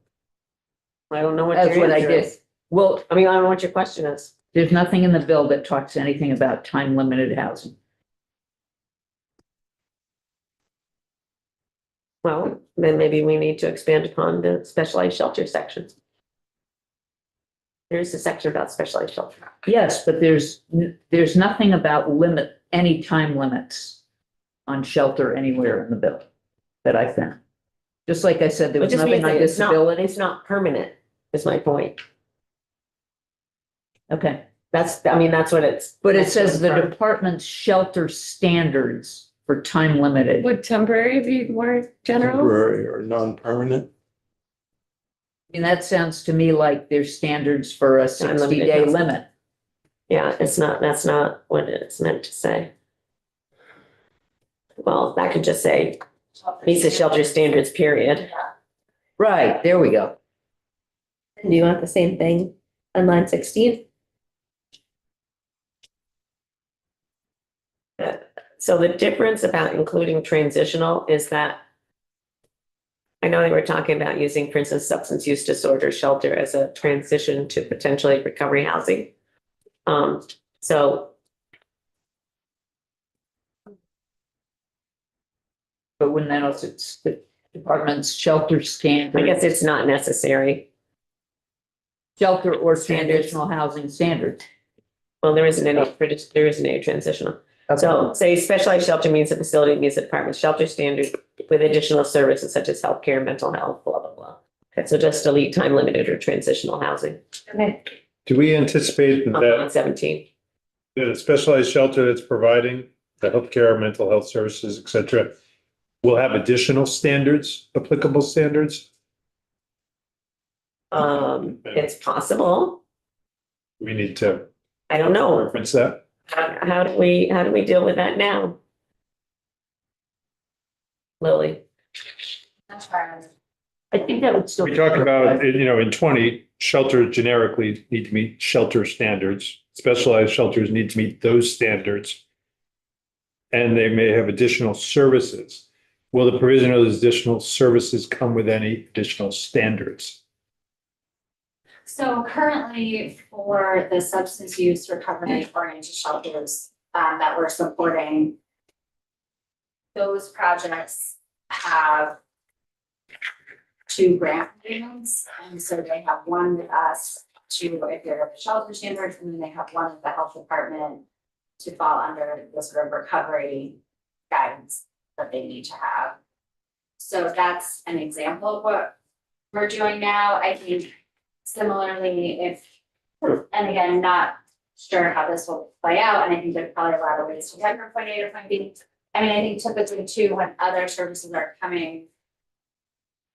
I don't know what
That's
your
what I
answer
did.
is.
Well,
I mean, I don't know what your question is.
there's nothing in the bill that talks anything about time-limited housing.
Well, then maybe we need to expand upon the specialized shelter sections. There's a section about specialized shelter.
Yes, but there's nothing about any time limits on shelter anywhere in the bill that I found. Just like I said, there
It
was
just means
nothing on
that it's not,
disability.
it's not permanent, is my point.
Okay,
That's what it's.
but it says the department's shelter standards for time limited.
Would temporary be more general?
Temporary or non-permanent.
And that sounds to me like there's standards for a
Time-limited
60-day
housing.
limit.
Yeah, that's not what it's meant to say. Well, that could just say, meets the shelter standards, period.
Right, there we go.
Do you want the same thing on line 16?
So the difference about including transitional is that I know they were talking about using, for instance, substance use disorder shelter as a transition to potentially recovery housing. So
But when that also, it's the department's shelter standards.
I guess it's not necessary.
Shelter or
Standards.
transitional housing standards.
Well, there isn't any transitional. So say specialized shelter means a facility meets the department's shelter standard with additional services such as healthcare, mental health, blah, blah, blah. Okay, so just delete time limited or transitional housing
Okay.
Do we anticipate
on
that
line 17.
the specialized shelter that's providing the healthcare, mental health services, et cetera, will have additional standards, applicable standards?
It's possible.
We need to
I don't know.
reference that.
How do we deal with that now? Lily?
I think that would still.
We talk about, in 20, shelters generically need to meet shelter standards. Specialized shelters need to meet those standards. And they may have additional services. Will the provision of those additional services come with any additional standards?
So currently for the substance use recovery oriented shelters that we're supporting, those projects have 2 grant agreements. And so they have one with us to, if they're the shelter standards, and then they have one with the health department to fall under the sort of recovery guidance that they need to have. So that's an example of what we're doing now. I think similarly, and again, not sure how this will play out, and I think there's probably a lot of ways to get from point A to point B. I mean, I think typically too, when other services are coming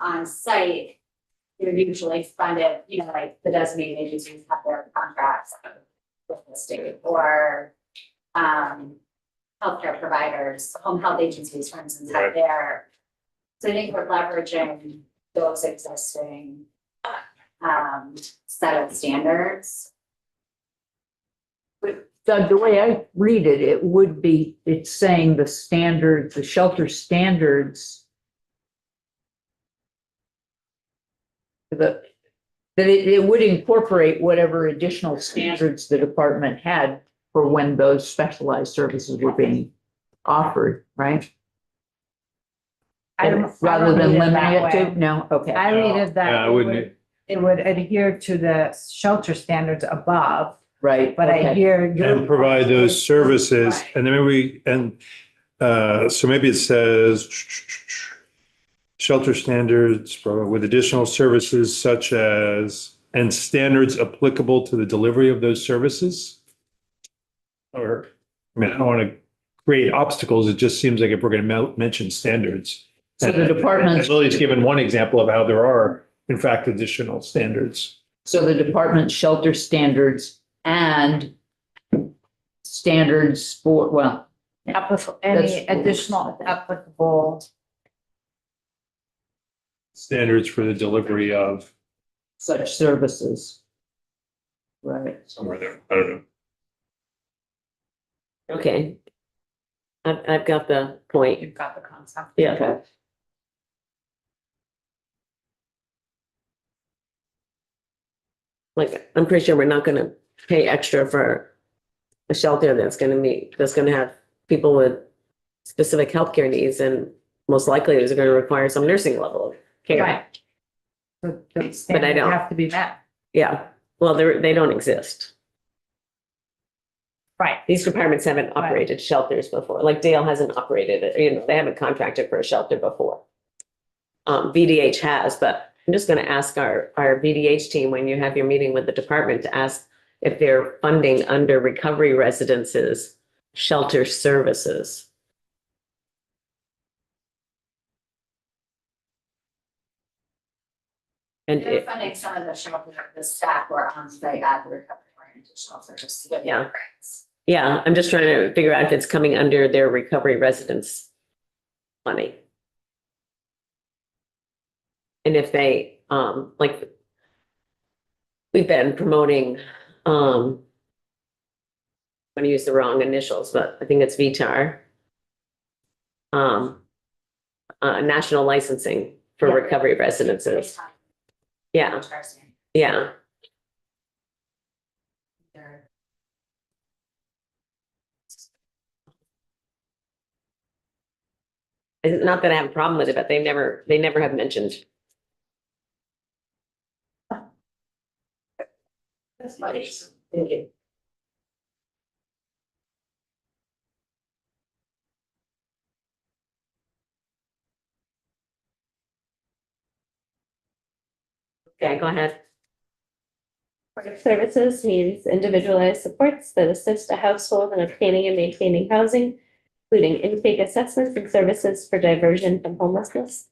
on site, they're usually funded, like the designated agencies have their contracts with the state, or healthcare providers, home health agencies, for instance,
Right.
have their. So I think we're leveraging those existing set of standards.
The way I read it, it would be, it's saying the standards, the shelter standards. That it would incorporate whatever additional standards the department had for when those specialized services were being offered, right?
I don't
Rather than
read it
limiting
that
it to,
way.
no, okay.
I read it that
I
it
wouldn't.
would, it would adhere to the shelter standards above,
Right,
but I
okay.
hear. your-
And provide those services, and then maybe, so maybe it says shelter standards with additional services such as, and standards applicable to the delivery of those services? Or, I mean, I don't want to create obstacles. It just seems like if we're going to mention standards.
So the department,
And Lily's given one example of how there are, in fact, additional standards.
so the department shelter standards and standards for, well,
Any
That's-
additional applicable,
Standards for the delivery of
such services. Right.
somewhere there. I don't know.
Okay. I've got the point.
you've got the concept.
Yeah.
Okay.
Like, I'm pretty sure we're not gonna pay extra for a shelter that's gonna have people with specific healthcare needs, and most likely is gonna require some nursing level of care.
Right. So the
But I
standards
don't.
have to be met.
Yeah, well, they don't exist.
Right.
These departments haven't operated shelters before, like Dale hasn't operated it, they haven't contracted for a shelter before. VDH has, but I'm just gonna ask our VDH team, when you have your meeting with the department, to ask if they're funding under recovery residences, shelter services. And
They're funding some of the shelter, the staff who are on site at the recovery oriented shelters to get
Yeah.
their grants.
yeah, I'm just trying to figure out if it's coming under their recovery residence money. And if they, like, we've been promoting, I'm gonna use the wrong initials, but I think it's VTAR. National licensing for
Yeah.
recovery residences. Yeah,
Interesting.
yeah.
They're-
And not that I have a problem with it, but they never have mentioned.
That's nice.
Thank you. Okay, go ahead.
Supportive services means individualized supports that assist a household in obtaining and maintaining housing, including intake assessments and services for diversion from homelessness,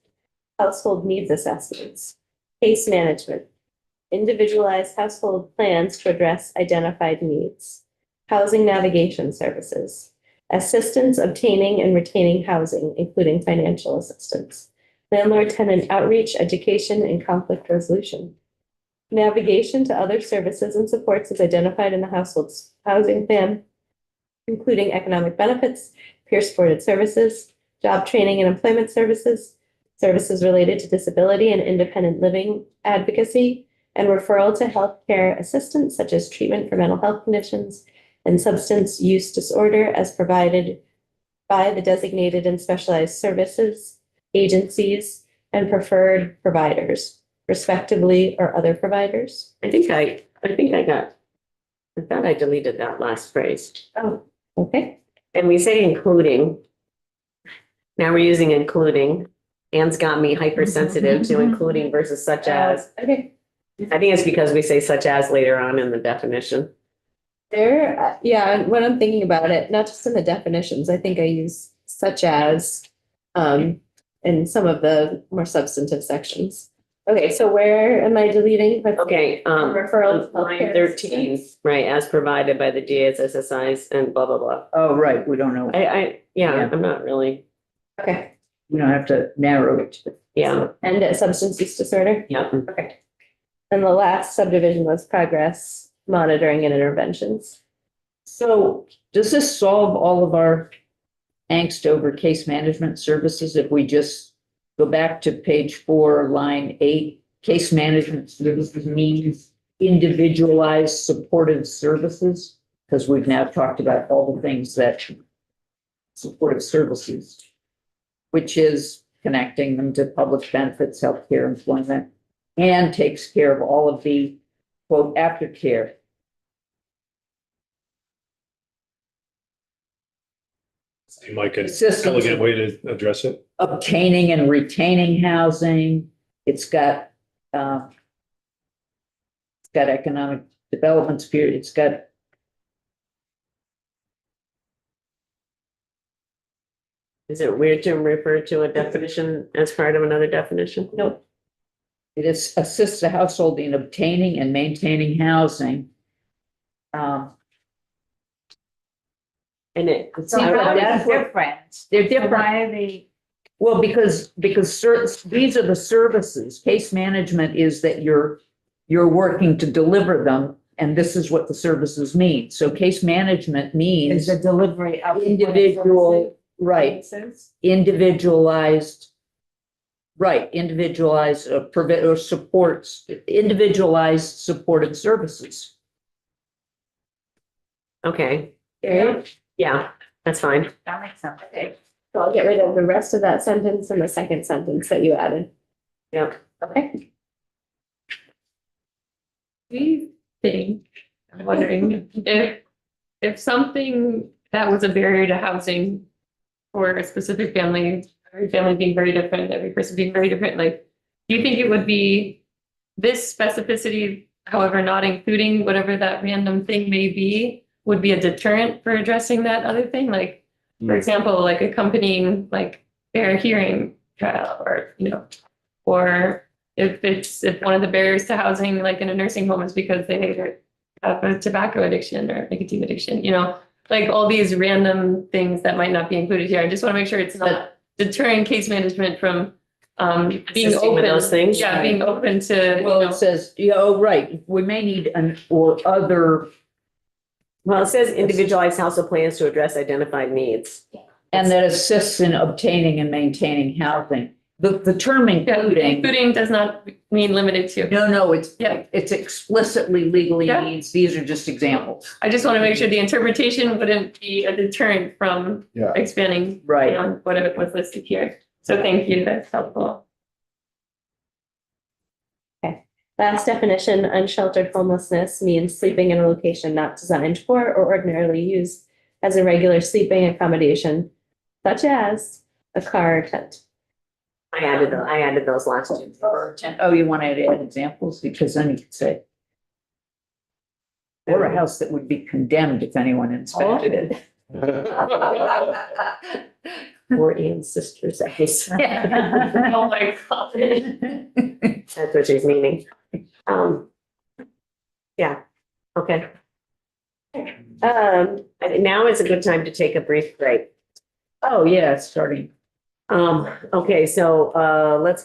household needs assessments, case management, individualized household plans to address identified needs, housing navigation services, assistance obtaining and retaining housing, including financial assistance, landlord-tenant outreach, education, and conflict resolution. Navigation to other services and supports is identified in the household's housing plan, including economic benefits, peer-supported services, job training and employment services, services related to disability and independent living advocacy, and referral to healthcare assistance such as treatment for mental health conditions and substance use disorder as provided by the designated and specialized services, agencies, and preferred providers, respectively, or other providers.
I thought I deleted that last phrase.
Oh, okay.
And we say including. Now we're using including. Anne's got me hypersensitive to including versus such as.
Okay.
I think it's because we say such as later on in the definition.
There, yeah, when I'm thinking about it, not just in the definitions, I think I use such as, in some of the more substantive sections. Okay, so where am I deleting?
Okay,
Referral.
line 13, right, as provided by the DSSSIs and blah, blah, blah.
Oh, right, we don't know.
Yeah,
Yeah.
I'm not really,
Okay,
We don't have to narrow it.
yeah,
and substance use disorder.
yeah.
Okay. And the last subdivision was progress, monitoring and interventions.
So does this solve all of our angst over case management services if we just go back to page 4, line 8? Case management services means individualized supportive services, because we've now talked about all the things that supportive services, which is connecting them to public benefits, healthcare, employment, and takes care of all of the quote aftercare.
Seem like an
Assistance.
elegant way to address it.
Obtaining and retaining housing. It's got economic development spirit. It's got.
Is it weird to refer to a definition as part of another definition?
Nope.
It is assists the household in obtaining and maintaining housing.
And it.
So how is it different?
They're different.
Why are they?
Well, because these are the services. Case management is that you're working to deliver them, and this is what the services mean. So case management means
Is the delivery of.
individual, right, individualized, right, individualized, or supports, individualized supported services.
Okay,
Okay,
yeah, that's fine.
That makes sense.
so I'll get rid of the rest of that sentence and the second sentence that you added.
Yep.
Okay.
Do you think, I'm wondering if something that was a barrier to housing for a specific family, every family being very different, every person being very different, like, do you think it would be this specificity, however, not including whatever that random thing may be, would be a deterrent for addressing that other thing? Like, for example, like accompanying like fair hearing trial, or, or if one of the barriers to housing, like in a nursing home, is because they have a tobacco addiction or nicotine addiction, like all these random things that might not be included here. I just want to make sure it's not deterring case management from being
Assisting with
open.
those things?
Yeah, being open to,
Well, it says, right, we may need or other,
Well, it says individualized household plans to address identified needs.
and that assists in obtaining and maintaining housing. The term including.
including does not mean limited to.
No, it's,
Yeah.
it's explicitly legally
Yeah.
means, these are just examples.
I just want to make sure the interpretation wouldn't be a deterrent from
Yeah.
expanding
Right.
beyond what it was listed here. So thank you, that's helpful.
Last definition, unsheltered homelessness means sleeping in a location not designed for or ordinarily used as a regular sleeping accommodation, such as a car or tent.
I added those last two.
Oh, you want to add examples? Because then you could say. Or a house that would be condemned if anyone inspected it.
Or Ian's sister's house.
Oh my God.
That's what she's meaning. Yeah, okay. Now is a good time to take a brief break.
Oh, yeah, it's starting.
Okay, so let's